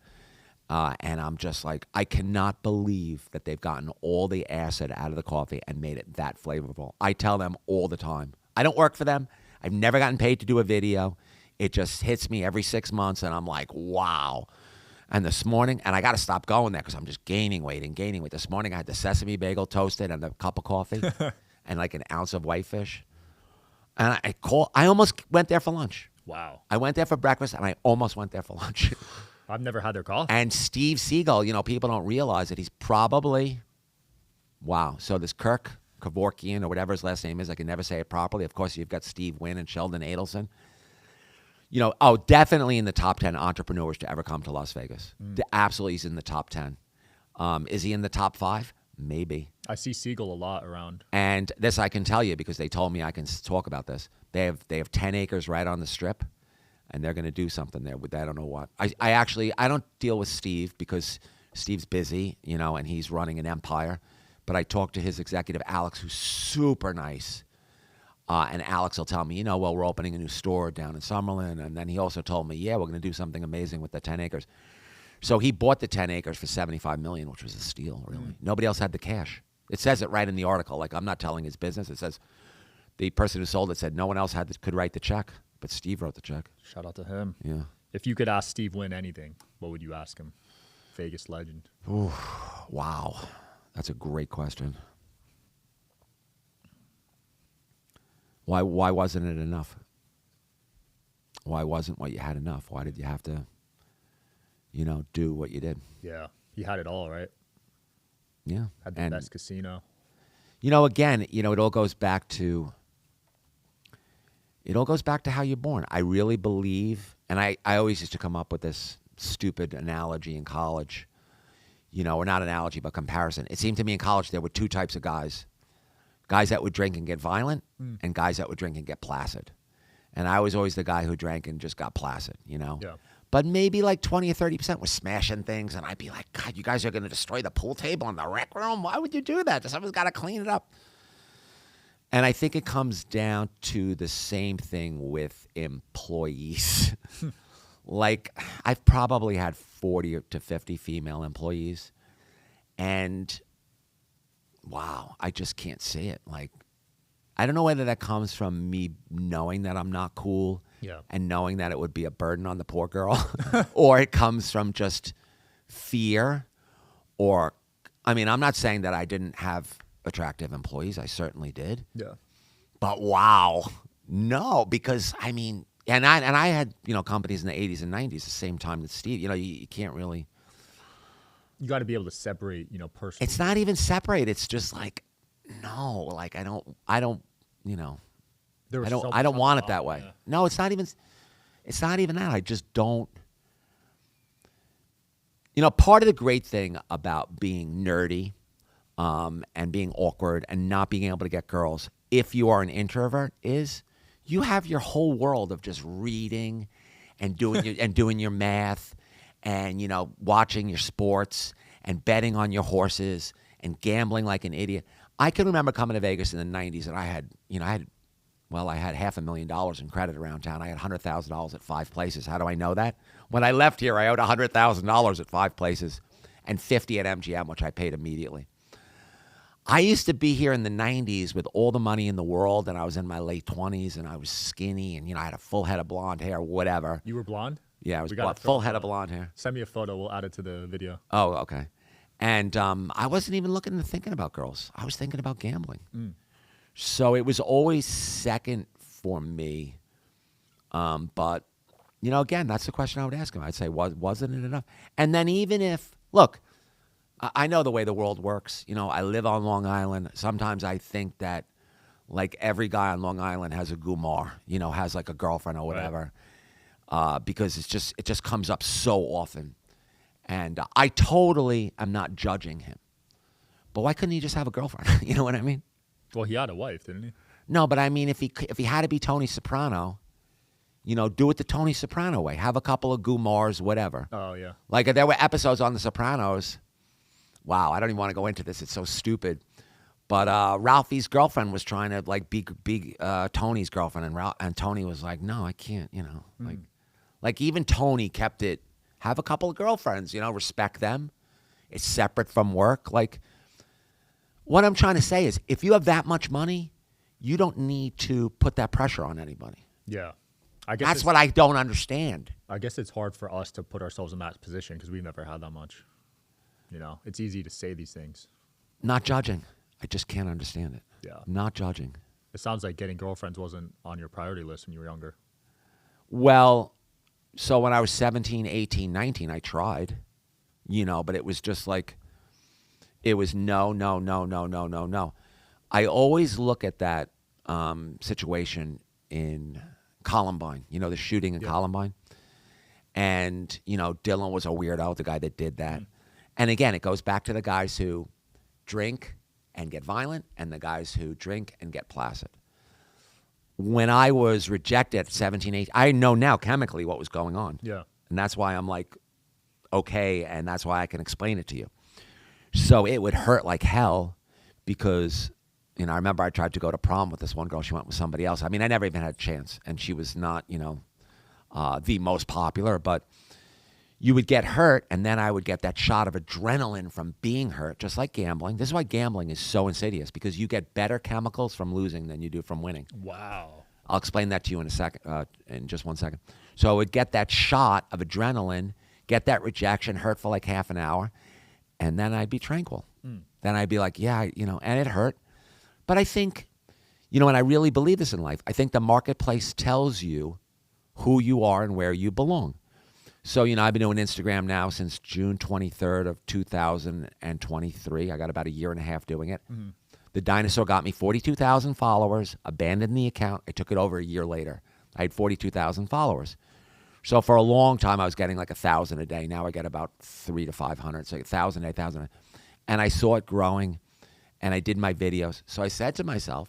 and I'm just like, I cannot believe that they've gotten all the acid out of the coffee and made it that flavorful. I tell them all the time. I don't work for them. I've never gotten paid to do a video. It just hits me every 6 months, and I'm like, wow. And this morning, and I got to stop going there because I'm just gaining weight. This morning, I had the sesame bagel toasted and a cup of coffee and like an ounce of whitefish. And I almost went there for lunch. Wow. I went there for breakfast, and I almost went there for lunch. I've never had their coffee. And Steve Siegel, people don't realize it. He's probably, wow. So this Kirk Kevorkian, or whatever his last name is, I can never say it properly. Of course, you've got Steve Wynn and Sheldon Adelson. Definitely in the top 10 entrepreneurs to ever come to Las Vegas. Absolutely, he's in the top 10. Is he in the top 5? Maybe. I see Siegel a lot around. And this I can tell you because they told me I can talk about this. They have 10 acres right on the Strip, and they're going to do something there with that. I don't know what. I don't deal with Steve because Steve's busy, and he's running an empire. But I talked to his executive, Alex, who's super nice. And Alex will tell me, we're opening a new store down in Summerlin. And then he also told me, we're going to do something amazing with the 10 acres. So he bought the 10 acres for $75 million, which was a steal, really. Nobody else had the cash. It says it right in the article. Like, I'm not telling his business. It says the person who sold it said no one else could write the check, but Steve wrote the check. Shout out to him. Yeah. If you could ask Steve Wynn anything, what would you ask him? Vegas legend. Ooh, wow. That's a great question. Why wasn't it enough? Why wasn't what you had enough? Why did you have to, do what you did? Yeah. He had it all, right? Yeah. Had the best casino. Again, it all goes back to how you're born. I really believe, and I always used to come up with this stupid analogy in college, or not analogy, but comparison. It seemed to me in college there were two types of guys. Guys that would drink and get violent, and guys that would drink and get placid. And I was always the guy who drank and just got placid, Yeah. But maybe like 20 or 30% was smashing things, and I'd be like, God, you guys are going to destroy the pool table in the rec room? Why would you do that? Someone's got to clean it up. And I think it comes down to the same thing with employees. Like, I've probably had 40 to 50 female employees, and wow, I just can't say it. Like, I don't know whether that comes from me knowing that I'm not cool and knowing that it would be a burden on the poor girl, or it comes from just fear, I'm not saying that I didn't have attractive employees. I certainly did. Yeah. But wow, no, because and I had, companies in the 80s and 90s, the same time that Steve, you can't really. You got to be able to separate, personally. It's not even separate. It's just like, no, like I don't, I don't want it that way. Yeah. No, it's not even that. I just don't. Part of the great thing about being nerdy, and being awkward and not being able to get girls, if you are an introvert, is you have your whole world of just reading and doing your math and, watching your sports and betting on your horses and gambling like an idiot. I can remember coming to Vegas in the 90s, and I had $500,000 in credit around town. I had $100,000 at 5 places. How do I know that? When I left here, I owed $100,000 at 5 places and $50 at MGM, which I paid immediately. I used to be here in the 90s with all the money in the world, and I was in my late 20s, and I was skinny, and, I had a full head of blonde hair, whatever. You were blonde? Yeah, I was full head of blonde hair. Send me a photo. We'll add it to the video. Oh, okay. And I wasn't even thinking about girls. I was thinking about gambling. So it was always second for me. But, again, that's the question I would ask him. I'd say, wasn't it enough? And then even if, look, I know the way the world works. I live on Long Island. Sometimes I think that, like, every guy on Long Island has a gumar, has like a girlfriend or whatever, right. Because it just comes up so often. And I totally am not judging him. But why couldn't he just have a girlfriend? You know what I mean? Well, he had a wife, didn't he? No, but I mean, if he had to be Tony Soprano, do it the Tony Soprano way. Have a couple of gumars, whatever. Oh, yeah. Like, there were episodes on The Sopranos. Wow, I don't even want to go into this. It's so stupid. But Ralphie's girlfriend was trying to, like, be Tony's girlfriend, and Tony was like, no, I can't, Like even Tony kept it, have a couple of girlfriends, respect them. It's separate from work. Like, what I'm trying to say is, if you have that much money, you don't need to put that pressure on anybody. Yeah. That's what I don't understand. I guess it's hard for us to put ourselves in that position because we've never had that much. It's easy to say these things. Not judging. I just can't understand it. Yeah. Not judging. It sounds like getting girlfriends wasn't on your priority list when you were younger. Well, so when I was 17, 18, 19, I tried, but it was just like, it was no, no, no, no, no, no, no. I always look at that situation in Columbine, the shooting in Columbine. And, Dylan was a weirdo, the guy that did that. And again, it goes back to the guys who drink and get violent and the guys who drink and get placid. When I was rejected at 17, 18, I know now chemically what was going on. Yeah. And that's why I'm like, okay, and that's why I can explain it to you. So it would hurt like hell because, I remember I tried to go to prom with this one girl. She went with somebody else. I mean, I never even had a chance. And she was not, the most popular. But you would get hurt, and then I would get that shot of adrenaline from being hurt, just like gambling. This is why gambling is so insidious, because you get better chemicals from losing than you do from winning. Wow. I'll explain that to you in a second, in just 1 second. So I would get that shot of adrenaline, get that rejection, hurt for like half an hour, and then I'd be tranquil. Then I'd be like, yeah, and it hurt. But I think, and I really believe this in life, I think the marketplace tells you who you are and where you belong. So, I've been doing Instagram now since June 23rd of 2023. I got about a year and a half doing it. Mm-hmm. The dinosaur got me 42,000 followers, abandoned the account. I took it over a year later. I had 42,000 followers. So for a long time, I was getting like 1,000 a day. Now I get about 300 to 500, so 1,000, 8,000. And I saw it growing, and I did my videos. So I said to myself,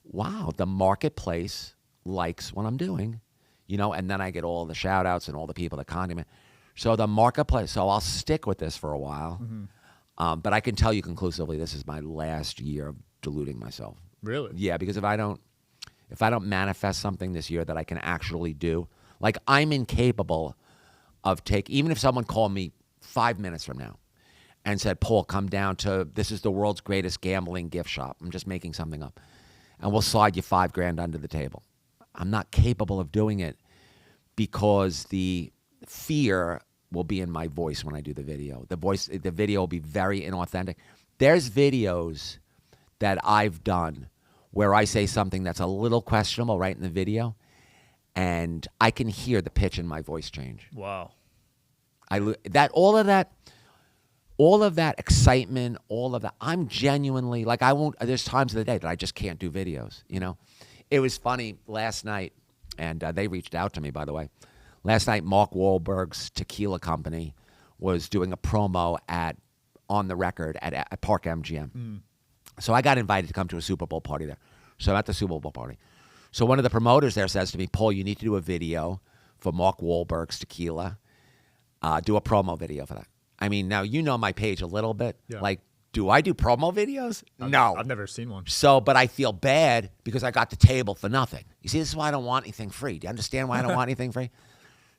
wow, the marketplace likes what I'm doing. And then I get all the shout outs and all the people that contact me. So the marketplace, so I'll stick with this for a while. Mm-hmm. But I can tell you conclusively, this is my last year of deluding myself. Really? Yeah, because if I don't manifest something this year that I can actually do, like I'm incapable of even if someone called me 5 minutes from now and said, Paul, come down to, this is the world's greatest gambling gift shop. I'm just making something up. And we'll slide you $5,000 under the table. I'm not capable of doing it because the fear will be in my voice when I do the video. The video will be very inauthentic. There's videos that I've done where I say something that's a little questionable right in the video, and I can hear the pitch in my voice change. Wow. All of that excitement, all of that, I'm genuinely, like there's times of the day that I just can't do videos, It was funny last night, and they reached out to me, by the way. Last night, Mark Wahlberg's tequila company was doing a promo on the record at Park MGM. So I got invited to come to a Super Bowl party there. So I'm at the Super Bowl party. So one of the promoters there says to me, Paul, you need to do a video for Mark Wahlberg's tequila. Do a promo video for that. I mean, now you know my page a little bit. Yeah. Like, do I do promo videos? No. I've never seen one. So, but I feel bad because I got the table for nothing. You see, this is why I don't want anything free. Do you understand why I don't want anything free?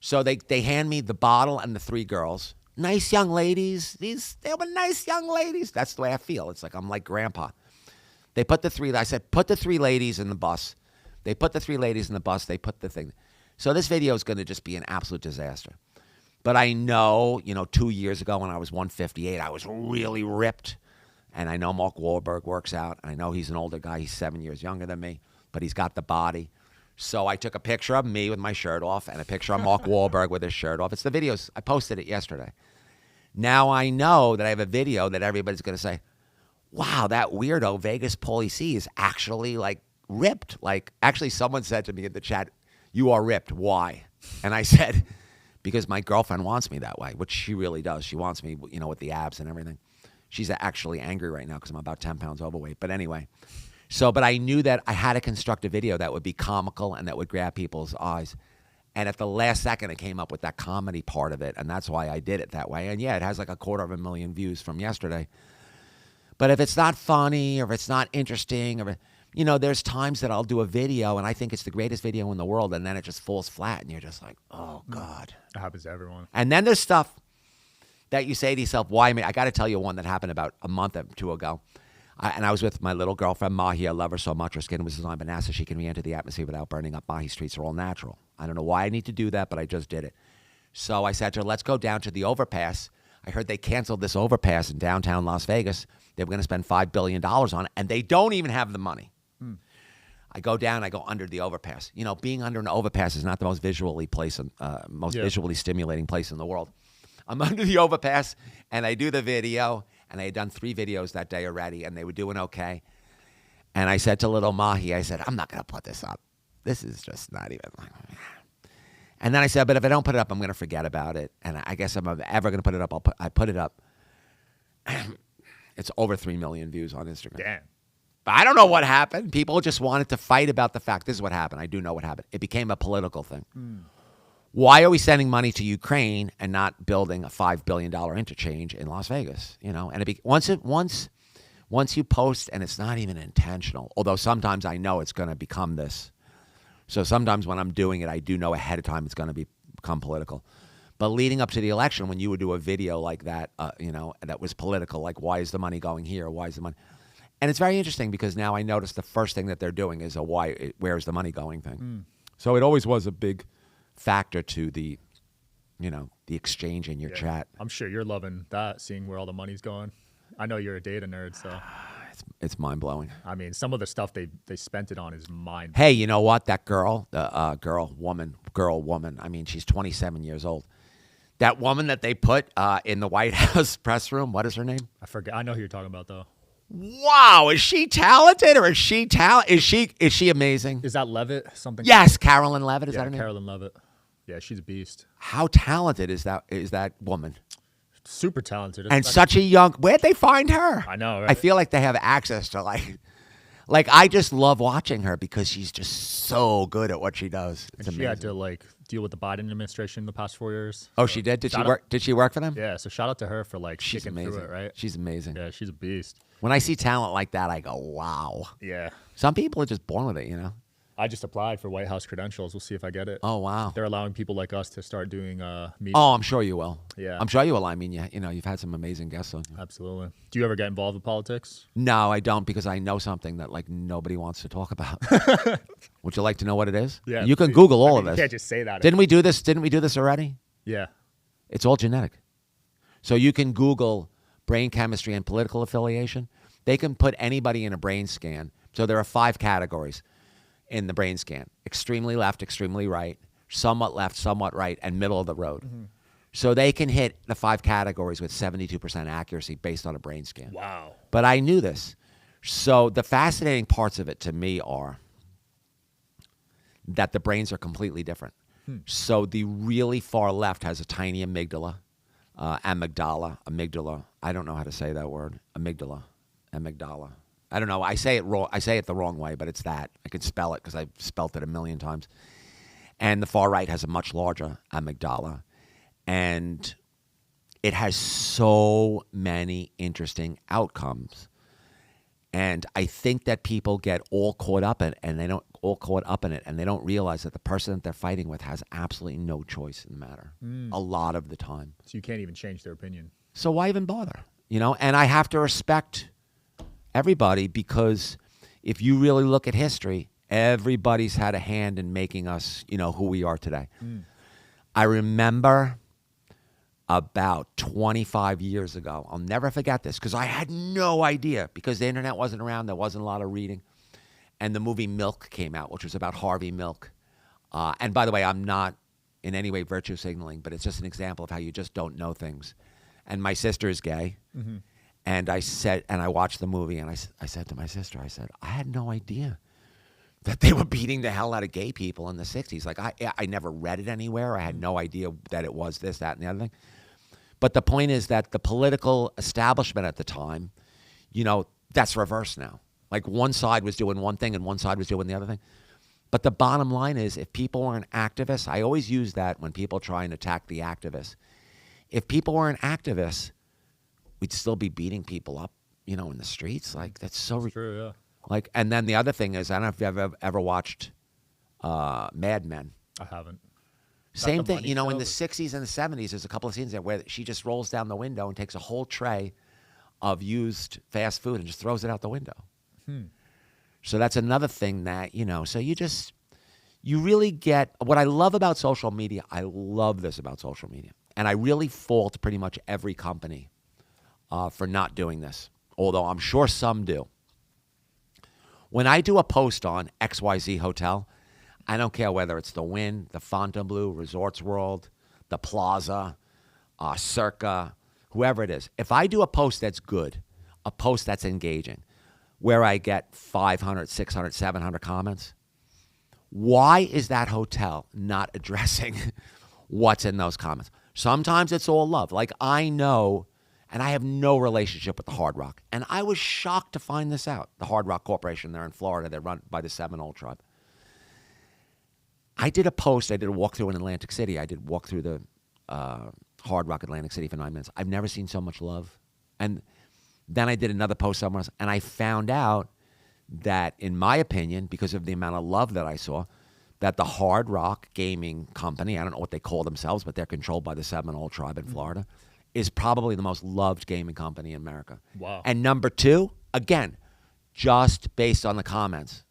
So they hand me the bottle and the 3 girls. Nice young ladies. They were nice young ladies. That's the way I feel. It's like I'm like grandpa. I said, put the 3 ladies in the bus. They put the 3 ladies in the bus. They put the thing. So this video is going to just be an absolute disaster. But I know, 2 years ago when I was 158, I was really ripped. And I know Mark Wahlberg works out. I know he's an older guy. He's 7 years younger than me, but he's got the body. So I took a picture of me with my shirt off and a picture of Mark Wahlberg with his shirt off. It's the videos. I posted it yesterday. Now I know that I have a video that everybody's going to say, wow, that weirdo Vegas Pauly C is actually like ripped. Like actually someone said to me in the chat, you are ripped. Why? And I said, because my girlfriend wants me that way, which she really does. She wants me, with the abs and everything. She's actually angry right now because I'm about 10 pounds overweight. But anyway, but I knew that I had to construct a video that would be comical and that would grab people's eyes. And at the last second, I came up with that comedy part of it. And that's why I did it that way. And yeah, it has like 250,000 views from yesterday. But if it's not funny or if it's not interesting or, there's times that I'll do a video and I think it's the greatest video in the world. And then it just falls flat and you're just like, oh, God. It happens to everyone. And then there's stuff that you say to yourself, why me? I got to tell you one that happened about a month or 2 ago. And I was with my little girlfriend, Mahi. I love her so much. Her skin was designed by NASA. She can re-enter the atmosphere without burning up. Mahi streets are all natural. I don't know why I need to do that, but I just did it. So I said to her, let's go down to the overpass. I heard they canceled this overpass in downtown Las Vegas. They were going to spend $5 billion on it, and they don't even have the money. I go down, I go under the overpass. You know, being under an overpass is not the most visually visually stimulating place in the world. I'm under the overpass, and I do the video, and I had done 3 videos that day already, and they were doing okay. And I said to little Mahi, I said, I'm not going to put this up. This is just not even like... And then I said, but if I don't put it up, I'm going to forget about it. And I guess if I'm ever going to put it up, I put it up. It's over 3 million views on Instagram. Damn. But I don't know what happened. People just wanted to fight about the fact. This is what happened. I do know what happened. It became a political thing. Why are we sending money to Ukraine and not building a $5 billion interchange in Las Vegas? You know, and once you post and it's not even intentional, although sometimes I know it's going to become this. So sometimes when I'm doing it, I do know ahead of time it's going to become political. But leading up to the election, when you would do a video like that, you know, that was political, like why is the money going here? Why is the money? And it's very interesting because now I notice the first thing that they're doing is a where's the money going thing. So it always was a big factor to the, you know, the exchange in your chat. I'm sure you're loving that, seeing where all the money's going. I know you're a data nerd, so. It's mind-blowing. I mean, some of the stuff they spent it on is mind-blowing. Hey, you know what? That girl, woman, I mean, she's 27 years old. That woman that they put in the White House press room, what is her name? I forget. I know who you're talking about, though. Wow, is she talented or is she is she amazing? Is that Levitt? Something? Yes, Carolyn Levitt. Is that her name? Carolyn Levitt. Yeah, she's a beast. How talented is that woman? Super talented. And such a young. Where'd they find her? I know, right? I feel like they have access to like I just love watching her because she's just so good at what she does. It's amazing. She had to deal with the Biden administration the past 4 years. Oh, she did. Did she work for them? Yeah. So shout out to her for she's sticking amazing. through it, right? She's amazing. Yeah, she's a beast. When I see talent like that, I go, wow. Yeah. Some people are just born with it, you know. I just applied for White House credentials. We'll see if I get it. Oh, wow. They're allowing people like us to start doing meetings. Oh, I'm sure you will. Yeah. I'm sure you will. I mean, you know, you've had some amazing guests on. Absolutely. Do you ever get involved with politics? No, I don't, because I know something that nobody wants to talk about. Would you like to know what it is? Yeah. You can Google all of this. You can't just say that. Didn't we do this already? Yeah. It's all genetic. So you can Google brain chemistry and political affiliation. They can put anybody in a brain scan. So there are 5 categories in the brain scan: extremely left, extremely right, somewhat left, somewhat right, and middle of the road. Mm-hmm. So they can hit the 5 categories with 72% accuracy based on a brain scan. Wow. But I knew this. So the fascinating parts of it to me are that the brains are completely different. So the really far left has a tiny amygdala, amygdala. I don't know how to say that word. Amygdala. I don't know. I say it wrong. I say it the wrong way, but it's that. I can spell it because I've spelt it a million times. And the far right has a much larger amygdala. And it has so many interesting outcomes. And I think that people get all caught up in it, and they don't realize that the person that they're fighting with has absolutely no choice in the matter a lot of the time. So you can't even change their opinion. So why even bother? You know, and I have to respect everybody, because if you really look at history, everybody's had a hand in making us, you know, who we are today. I remember about 25 years ago, I'll never forget this, because I had no idea, because the internet wasn't around, there wasn't a lot of reading, and the movie Milk came out, which was about Harvey Milk. And by the way, I'm not in any way virtue signaling, but it's just an example of how you just don't know things. And my sister is gay. Mm-hmm. And I watched the movie, and I said to my sister, I had no idea that they were beating the hell out of gay people in the 60s. Like, I never read it anywhere. I had no idea that it was this, that, and the other thing. But the point is that the political establishment at the time, you know, that's reversed now. Like, one side was doing one thing and one side was doing the other thing. But the bottom line is, if people weren't activists, I always use that when people try and attack the activists. If people weren't activists, we'd still be beating people up, you know, in the streets. Like, that's so true, yeah. Like, and then the other thing is, I don't know if you've ever watched Mad Men. I haven't. Same thing, you know, in the 60s and the 70s, there's a couple of scenes there where she just rolls down the window and takes a whole tray of used fast food and just throws it out the window. So that's another thing that, you know, so you really get, what I love about social media, I love this about social media. And I really fault pretty much every company for not doing this, although I'm sure some do. When I do a post on XYZ Hotel, I don't care whether it's the Wynn, the Fontainebleau, Resorts World, the Plaza, Circa, whoever it is. If I do a post that's good, a post that's engaging, where I get 500, 600, 700 comments, why is that hotel not addressing what's in those comments? Sometimes it's all love. Like I know, and I have no relationship with the Hard Rock. And I was shocked to find this out. The Hard Rock Corporation, they're in Florida. They're run by the Seminole tribe. I did a post. I did a walkthrough in Atlantic City. I did walk through the Hard Rock Atlantic City for 9 minutes. I've never seen so much love. And then I did another post somewhere else, and I found out that, in my opinion, because of the amount of love that I saw, that the Hard Rock Gaming Company, I don't know what they call themselves, but they're controlled by the Seminole tribe in Florida, is probably the most loved gaming company in America. Wow. And number two, again, just based on the comments,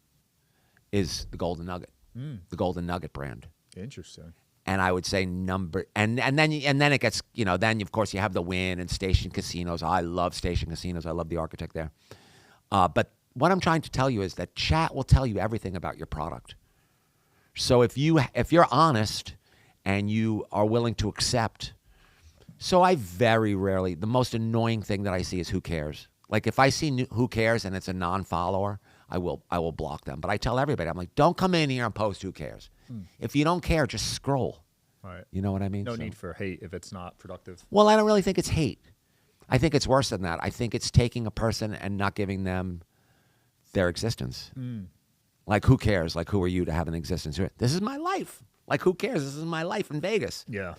is the Golden Nugget, the Golden Nugget brand. Interesting. And I would say and then it gets, then of course you have the Wynn and Station Casinos. I love Station Casinos. I love the architect there. But what I'm trying to tell you is that chat will tell you everything about your product. So if you're honest and you are willing to accept, so I very rarely, the most annoying thing that I see is who cares. Like if I see who cares and it's a non-follower, I will block them. But I tell everybody, I'm like, don't come in here and post who cares. If you don't care, just scroll. Right. You know what I mean? No need for hate if it's not productive. Well, I don't really think it's hate. I think it's worse than that. I think it's taking a person and not giving them their existence. Like, who cares? Like, who are you to have an existence? This is my life. Like, who cares? This is my life in Vegas. Yeah.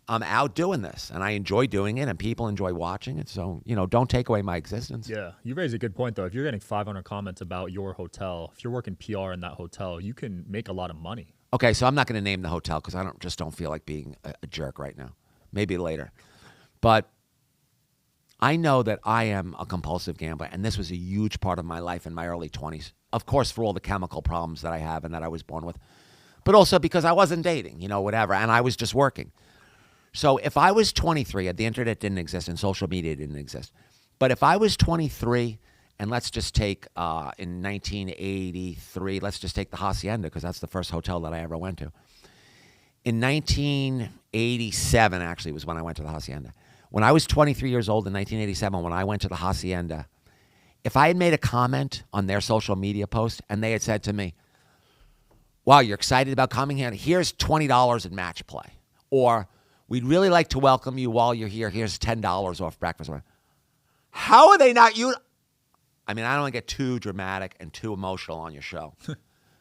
I'm out doing this, and I enjoy doing it, and people enjoy watching it. So, don't take away my existence. Yeah. You raise a good point, though. If you're getting 500 comments about your hotel, if you're working PR in that hotel, you can make a lot of money. Okay, so I'm not going to name the hotel because I don't feel like being a jerk right now. Maybe later. But I know that I am a compulsive gambler, and this was a huge part of my life in my early 20s. Of course, for all the chemical problems that I have and that I was born with, but also because I wasn't dating, whatever, and I was just working. So if I was 23, the internet didn't exist and social media didn't exist. But if I was 23, and let's just take, in 1983, let's just take the Hacienda, because that's the first hotel that I ever went to. In 1987, actually, was when I went to the Hacienda. When I was 23 years old in 1987, when I went to the Hacienda, if I had made a comment on their social media post and they had said to me, wow, you're excited about coming here? Here's $20 in match play. Or, we'd really like to welcome you while you're here. Here's $10 off breakfast. How are they not you? I mean, I don't want to get too dramatic and too emotional on your show.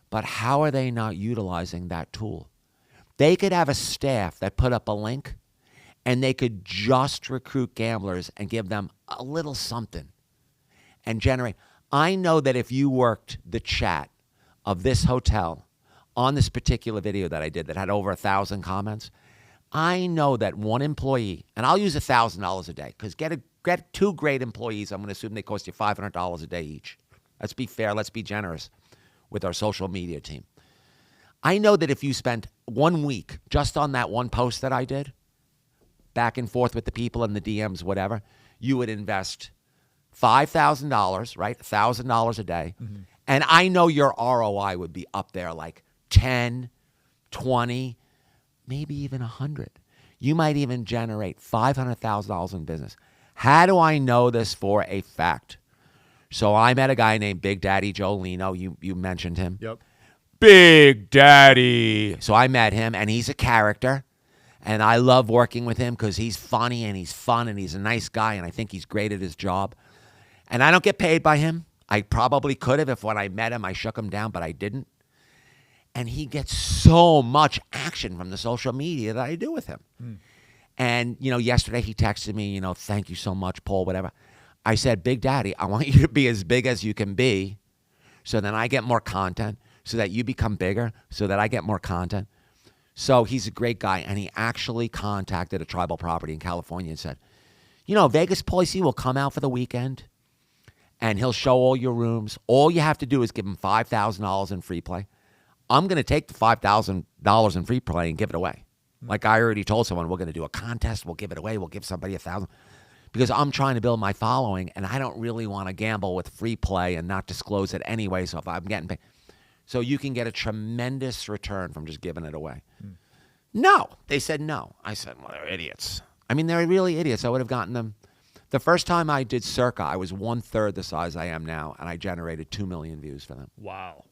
But how are they not utilizing that tool? They could have a staff that put up a link and they could just recruit gamblers and give them a little something and generate. I know that if you worked the chat of this hotel on this particular video that I did that had over 1,000 comments, I know that one employee, and I'll use $1,000 a day, because get two great employees, I'm going to assume they cost you $500 a day each. Let's be fair. Let's be generous with our social media team. I know that if you spent 1 week just on that one post that I did, back and forth with the people in the DMs, whatever, you would invest $5,000, right? $1,000 a day. Mm-hmm. And I know your ROI would be up there like 10, 20, maybe even 100. You might even generate $500,000 in business. How do I know this for a fact? So I met a guy named Big Daddy Joe Lino. You mentioned him. Yep. Big Daddy. So I met him, and he's a character. And I love working with him because he's funny and he's fun and he's a nice guy, and I think he's great at his job. And I don't get paid by him. I probably could have if when I met him I shook him down, but I didn't. And he gets so much action from the social media that I do with him. And, yesterday he texted me, thank you so much, Paul, whatever. I said, Big Daddy, I want you to be as big as you can be so then I get more content, so that you become bigger, so that I get more content. So he's a great guy, and he actually contacted a tribal property in California and said, Vegas Pauly C will come out for the weekend, and he'll show all your rooms. All you have to do is give him $5,000 in free play. I'm going to take the $5,000 in free play and give it away. Like I already told someone, we're going to do a contest. We'll give it away. We'll give somebody $1,000 because I'm trying to build my following, and I don't really want to gamble with free play and not disclose it anyway. So if I'm getting paid, so you can get a tremendous return from just giving it away. No, they said no. I said, well, they're idiots. I mean, they're really idiots. I would have gotten them. The first time I did Circa, I was 1/3 the size I am now, and I generated 2 million views for them. Wow.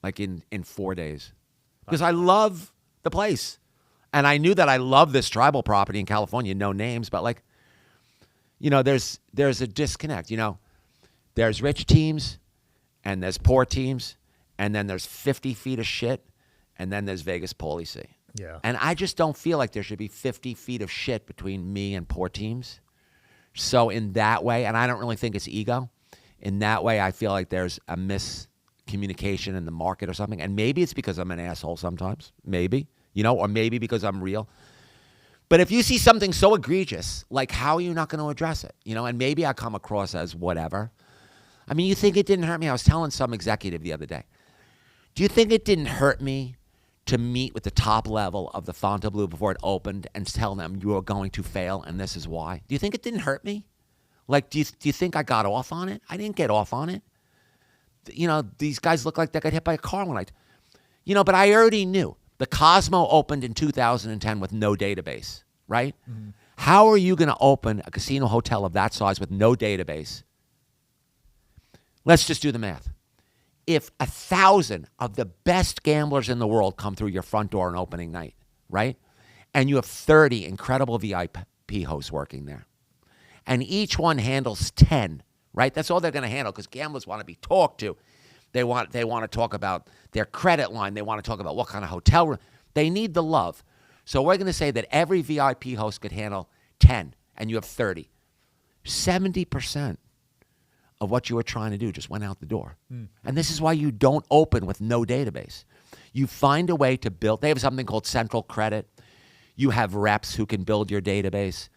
Like in 4 days. Because I love the place. And I knew that I love this tribal property in California, no names, but like, you know, there's a disconnect. You know, there's rich teams, and there's poor teams, and then there's 50 feet of shit, and then there's Vegas Pauly C. Yeah. And I just don't feel like there should be 50 feet of shit between me and poor teams. So in that way, and I don't really think it's ego, in that way I feel like there's a miscommunication in the market or something. And maybe it's because I'm an asshole sometimes. Maybe. You know, or maybe because I'm real. But if you see something so egregious, like how are you not going to address it? You know, and maybe I come across as whatever. I mean, you think it didn't hurt me? I was telling some executive the other day. Do you think it didn't hurt me to meet with the top level of the Fontainebleau before it opened and tell them you are going to fail and this is why? Do you think it didn't hurt me? Like, do you think I got off on it? I didn't get off on it. You know, these guys look like they got hit by a car when but I already knew. The Cosmo opened in 2010 with no database, right? Mm-hmm. How are you going to open a casino hotel of that size with no database? Let's just do the math. If 1,000 of the best gamblers in the world come through your front door on opening night, right? And you have 30 incredible VIP hosts working there, and each one handles 10, right? That's all they're going to handle because gamblers want to be talked to. They want to talk about their credit line. They want to talk about what kind of hotel room. They need the love. So we're going to say that every VIP host could handle 10, and you have 30. 70% of what you were trying to do just went out the door. And this is why you don't open with no database. You find a way to build. They have something called central credit. You have reps who can build your database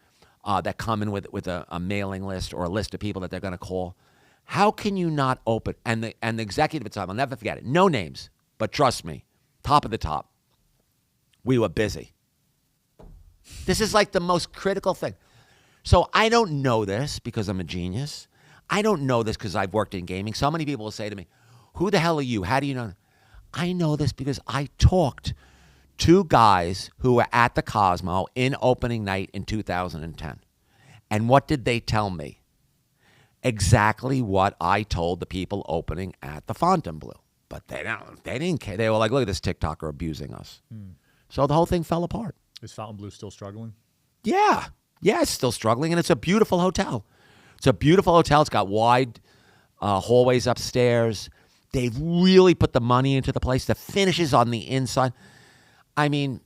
that come in with a mailing list or a list of people that they're going to call. How can you not open? And the executive at the time, I'll never forget it. No names, but trust me, top of the top. We were busy. This is like the most critical thing. So I don't know this because I'm a genius. I don't know this because I've worked in gaming. So many people will say to me, who the hell are you? How do you know? I know this because I talked to guys who were at the Cosmo in opening night in 2010. And what did they tell me? Exactly what I told the people opening at the Fontainebleau. But they didn't care. They were like, look at this TikToker abusing us. So the whole thing fell apart. Is Fontainebleau still struggling? Yeah. Yeah, it's still struggling, and it's a beautiful hotel. It's a beautiful hotel. It's got wide hallways upstairs. They've really put the money into the place. The finishes on the inside. I mean,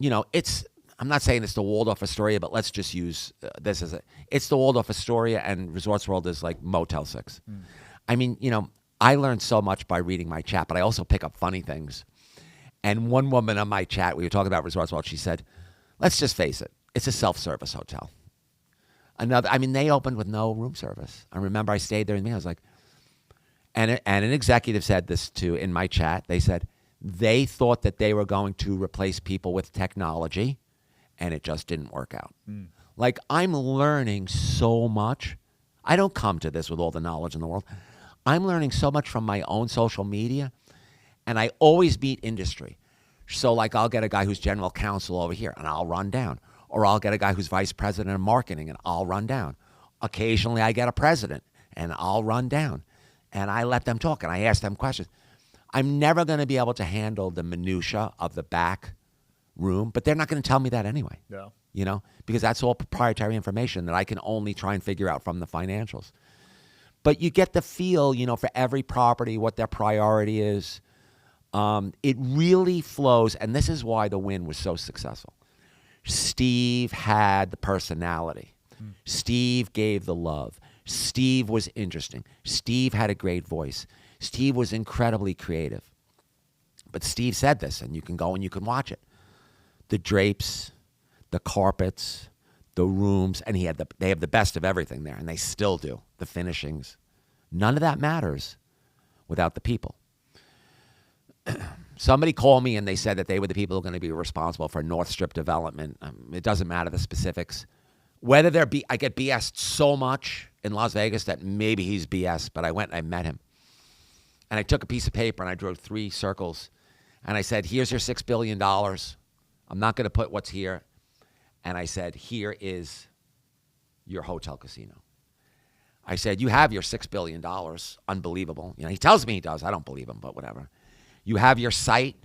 I'm not saying it's the Waldorf Astoria, but let's just use this as it's the Waldorf Astoria, and Resorts World is like Motel 6. I mean, I learned so much by reading my chat, but I also pick up funny things. And one woman on my chat, we were talking about Resorts World, she said, let's just face it, it's a self-service hotel. They opened with no room service. I remember I stayed there, and I was like, and an executive said this too in my chat. They said they thought that they were going to replace people with technology, and it just didn't work out. Like, I'm learning so much. I don't come to this with all the knowledge in the world. I'm learning so much from my own social media, and I always meet industry. So, like, I'll get a guy who's general counsel over here, and I'll run down. Or I'll get a guy who's vice president of marketing, and I'll run down. Occasionally, I get a president, and I'll run down. And I let them talk, and I ask them questions. I'm never going to be able to handle the minutia of the back room, but they're not going to tell me that anyway. Yeah. Because that's all proprietary information that I can only try and figure out from the financials. But you get the feel, for every property, what their priority is. It really flows, and this is why the Wynn was so successful. Steve had the personality. Steve gave the love. Steve was interesting. Steve had a great voice. Steve was incredibly creative. But Steve said this, and you can go and you can watch it. The drapes, the carpets, the rooms, and they have the best of everything there, and they still do. The finishings. None of that matters without the people. Somebody called me and they said that they were the people who are going to be responsible for North Strip development. It doesn't matter the specifics. Whether I get BS'd so much in Las Vegas that maybe he's BS, but I went and I met him. And I took a piece of paper and I drew 3 circles. And I said, here's your $6 billion. I'm not going to put what's here. And I said, here is your hotel casino. I said, you have your $6 billion. Unbelievable. He tells me he does. I don't believe him, but whatever. You have your site.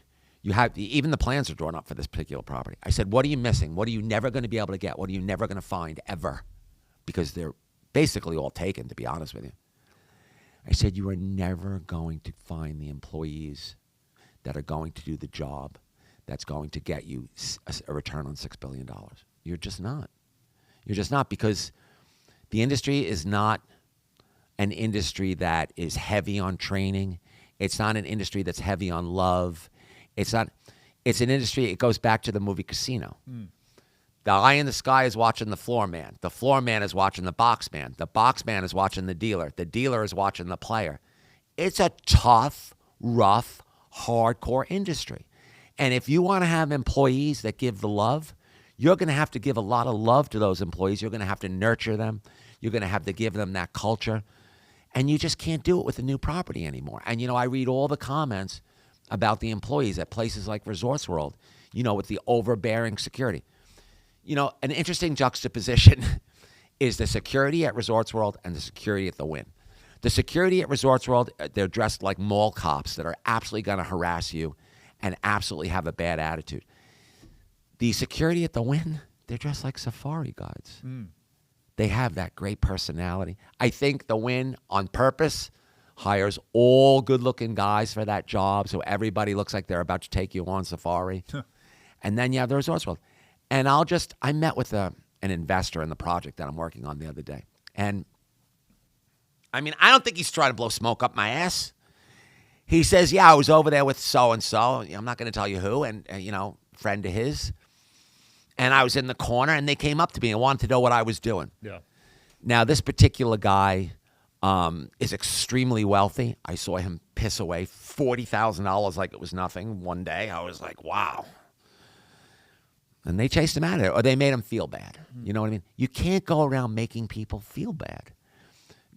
You have even the plans are drawn up for this particular property. I said, what are you missing? What are you never going to be able to get? What are you never going to find ever? Because they're basically all taken, to be honest with you. I said, you are never going to find the employees that are going to do the job that's going to get you a return on $6 billion. You're just not. You're just not, because the industry is not an industry that is heavy on training. It's not an industry that's heavy on love. It's an industry, it goes back to the movie Casino. The eye in the sky is watching the floor man. The floor man is watching the box man. The box man is watching the dealer. The dealer is watching the player. It's a tough, rough, hardcore industry. And if you want to have employees that give the love, you're going to have to give a lot of love to those employees. You're going to have to nurture them. You're going to have to give them that culture. And you just can't do it with a new property anymore. And, I read all the comments about the employees at places like Resorts World, with the overbearing security. An interesting juxtaposition is the security at Resorts World and the security at the Wynn. The security at Resorts World, they're dressed like mall cops that are absolutely going to harass you and absolutely have a bad attitude. The security at the Wynn, they're dressed like safari guides. They have that great personality. I think the Wynn, on purpose, hires all good-looking guys for that job, so everybody looks like they're about to take you on safari. And then you have the Resorts World. And I met with an investor in the project that I'm working on the other day. And, I don't think he's trying to blow smoke up my ass. He says, yeah, I was over there with so-and-so. I'm not going to tell you who, and friend of his. And I was in the corner, and they came up to me and wanted to know what I was doing. Yeah. Now, this particular guy is extremely wealthy. I saw him piss away $40,000 like it was nothing one day. I was like, wow. And they chased him out of there, or they made him feel bad. You know what I mean? You can't go around making people feel bad.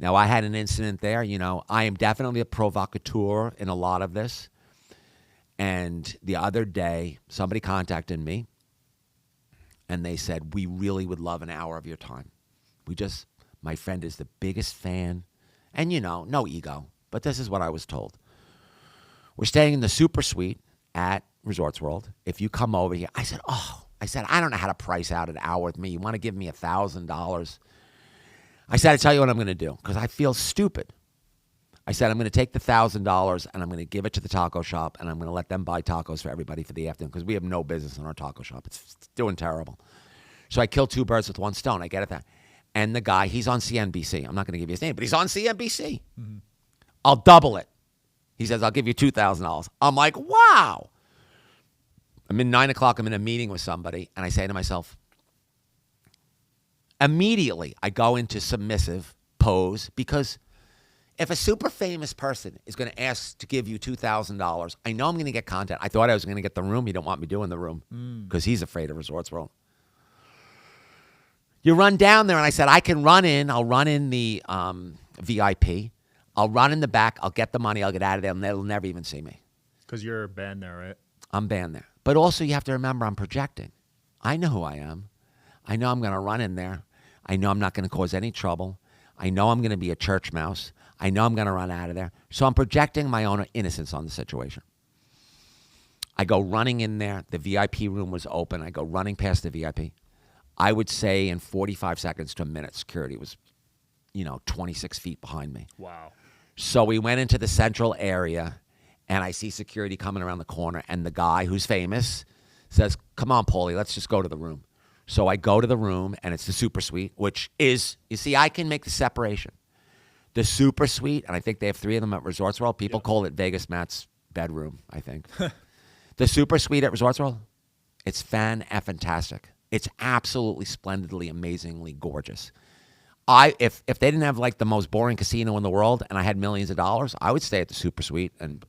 Now, I had an incident there. I am definitely a provocateur in a lot of this. And the other day, somebody contacted me, and they said, we really would love an hour of your time. My friend is the biggest fan. And, no ego, but this is what I was told. We're staying in the super suite at Resorts World. If you come over here, I said, I don't know how to price out an hour with me. You want to give me $1,000? I said, I tell you what I'm going to do, because I feel stupid. I said, I'm going to take the $1,000 and I'm going to give it to the taco shop, and I'm going to let them buy tacos for everybody for the afternoon, because we have no business in our taco shop. It's doing terrible. So I killed 2 birds with one stone. I get it. And the guy, he's on CNBC. I'm not going to give you his name, but he's on CNBC. Mm-hmm. I'll double it. He says, I'll give you $2,000. I'm like, wow. I'm in 9 o'clock. I'm in a meeting with somebody, and I say to myself, immediately I go into submissive pose, because if a super famous person is going to ask to give you $2,000, I know I'm going to get content. I thought I was going to get the room. He don't want me doing the room because he's afraid of Resorts World. You run down there, and I said, I can run in. I'll run in the VIP. I'll run in the back. I'll get the money. I'll get out of there, and they'll never even see me. Because you're banned there, right? I'm banned there. But also you have to remember I'm projecting. I know who I am. I know I'm going to run in there. I know I'm not going to cause any trouble. I know I'm going to be a church mouse. I know I'm going to run out of there. So I'm projecting my own innocence on the situation. I go running in there. The VIP room was open. I go running past the VIP. I would say in 45 seconds to a minute, security was, 26 feet behind me. Wow. So we went into the central area, and I see security coming around the corner, and the guy who's famous says, come on, Pauly, let's just go to the room. So I go to the room, and it's the super suite, which is, you see, I can make the separation. The super suite, and I think they have 3 of them at Resorts World. People call it Vegas Matt's bedroom, I think. The super suite at Resorts World, it's fan-fantastic. It's absolutely splendidly, amazingly gorgeous. If they didn't have like the most boring casino in the world and I had millions of dollars, I would stay at the super suite. And,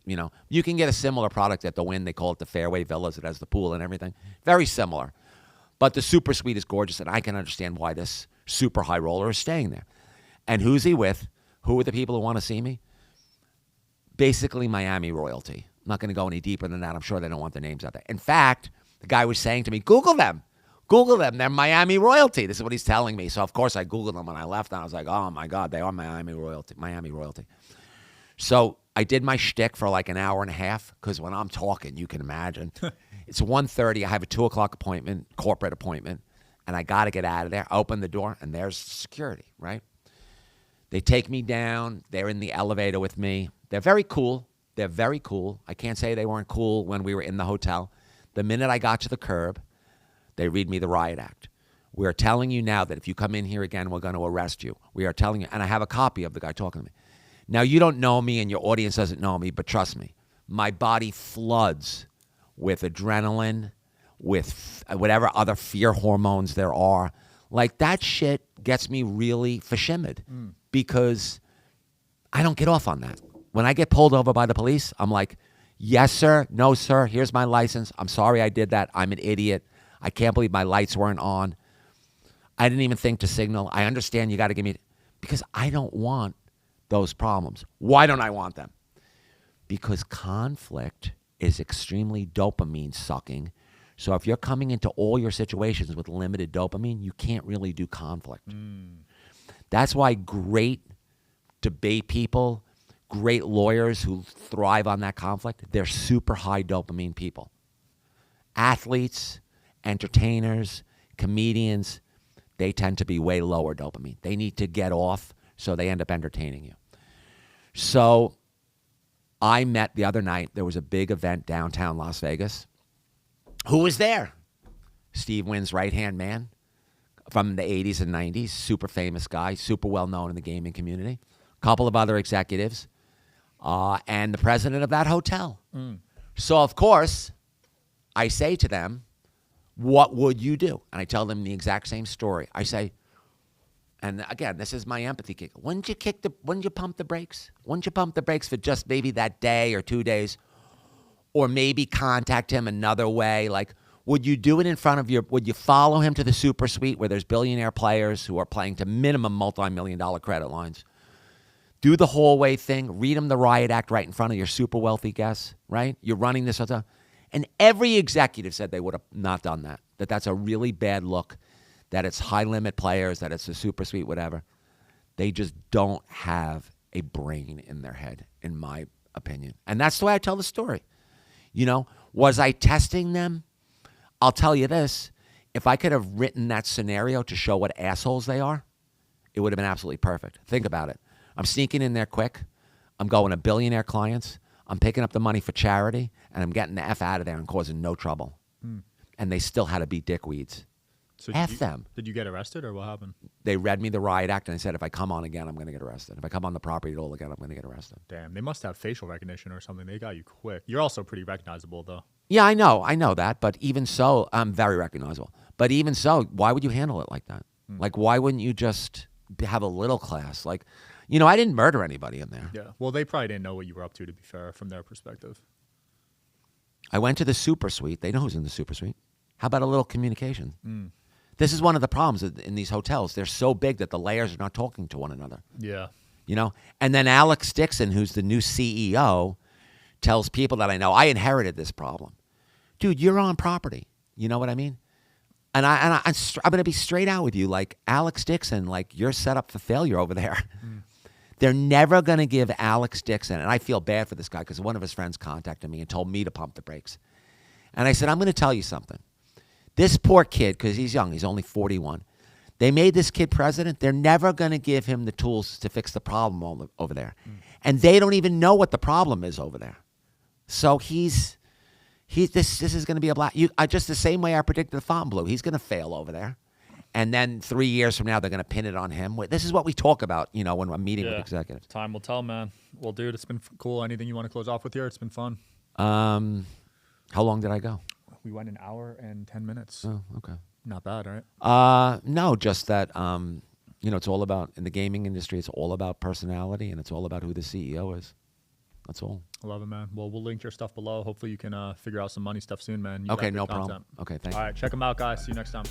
you can get a similar product at the Wynn. They call it the Fairway Villas. It has the pool and everything. Very similar. But the super suite is gorgeous, and I can understand why this super high roller is staying there. And who's he with? Who are the people who want to see me? Basically, Miami royalty. I'm not going to go any deeper than that. I'm sure they don't want their names out there. In fact, the guy was saying to me, Google them. Google them. They're Miami royalty. This is what he's telling me. So, of course, I Googled them when I left, and I was like, oh, my God, they are Miami royalty. Miami royalty. So I did my shtick for like an hour and a half, because when I'm talking, you can imagine. It's 1:30. I have a 2 o'clock appointment, corporate appointment, and I got to get out of there. I open the door, and there's security, right? They take me down. They're in the elevator with me. They're very cool. They're very cool. I can't say they weren't cool when we were in the hotel. The minute I got to the curb, they read me the riot act. We are telling you now that if you come in here again, we're going to arrest you. We are telling you, and I have a copy of the guy talking to me. Now, you don't know me and your audience doesn't know me, but trust me, my body floods with adrenaline, with whatever other fear hormones there are. Like, that shit gets me really fashimed because I don't get off on that. When I get pulled over by the police, I'm like, yes, sir. No, sir. Here's my license. I'm sorry I did that. I'm an idiot. I can't believe my lights weren't on. I didn't even think to signal. I understand you got to give me, because I don't want those problems. Why don't I want them? Because conflict is extremely dopamine sucking. So if you're coming into all your situations with limited dopamine, you can't really do conflict. That's why great debate people, great lawyers who thrive on that conflict, they're super high dopamine people. Athletes, entertainers, comedians, they tend to be way lower dopamine. They need to get off, so they end up entertaining you. So I met the other night, there was a big event downtown Las Vegas. Who was there? Steve Wynn's right-hand man from the 80s and 90s, super famous guy, super well-known in the gaming community. A couple of other executives, and the president of that hotel. So, of course, I say to them, what would you do? And I tell them the exact same story. I say, and again, this is my empathy kick. Wouldn't you pump the brakes? Wouldn't you pump the brakes for just maybe that day or 2 days? Or maybe contact him another way? Like, would you do it in front of would you follow him to the super suite where there's billionaire players who are playing to minimum multi-million-dollar credit lines? Do the hallway thing, read him the riot act right in front of your super wealthy guests, right? You're running this hotel. And every executive said they would have not done that, that's a really bad look, that it's high-limit players, that it's a super suite, whatever. They just don't have a brain in their head, in my opinion. And that's the way I tell the story. You know, was I testing them? I'll tell you this. If I could have written that scenario to show what assholes they are, it would have been absolutely perfect. Think about it. I'm sneaking in there quick. I'm going to billionaire clients. I'm picking up the money for charity, and I'm getting the F out of there and causing no trouble. And they still had to be dickweeds. So F them. Did you get arrested, or what happened? They read me the riot act, and they said, if I come on again, I'm going to get arrested. If I come on the property at all again, I'm going to get arrested. Damn, they must have facial recognition or something. They got you quick. You're also pretty recognizable, though. Yeah, I know that. But even so, I'm very recognizable. But even so, why would you handle it like that? Like, why wouldn't you just have a little class? Like, you know, I didn't murder anybody in there. Yeah, well, they probably didn't know what you were up to be fair, from their perspective. I went to the super suite. They know who's in the super suite. How about a little communication? This is one of the problems in these hotels. They're so big that the layers are not talking to one another. Yeah. You know? And then Alex Dixon, who's the new CEO, tells people that I know, I inherited this problem. Dude, you're on property. You know what I mean? And I'm going to be straight out with you. Like, Alex Dixon, like, you're set up for failure over there. They're never going to give Alex Dixon, and I feel bad for this guy because one of his friends contacted me and told me to pump the brakes. And I said, I'm going to tell you something. This poor kid, because he's young, he's only 41. They made this kid president. They're never going to give him the tools to fix the problem over there. And they don't even know what the problem is over there. So this is going to be a black, just the same way I predicted the Fontainebleau. He's going to fail over there. And then 3 years from now, they're going to pin it on him. This is what we talk about, you know, when I'm meeting with executives. Time will tell, man. Well, dude, it's been cool. Anything you want to close off with here? It's been fun. How long did I go? We went an hour and 10 minutes. Oh, okay. Not bad, right? No, just that, you know, it's all about, in the gaming industry, it's all about personality, and it's all about who the CEO is. That's all. I love it, man. Well, we'll link your stuff below. Hopefully you can figure out some money stuff soon, man. You got Okay, good no content. problem. Okay, thank you. All right, check them out, guys. See you next time.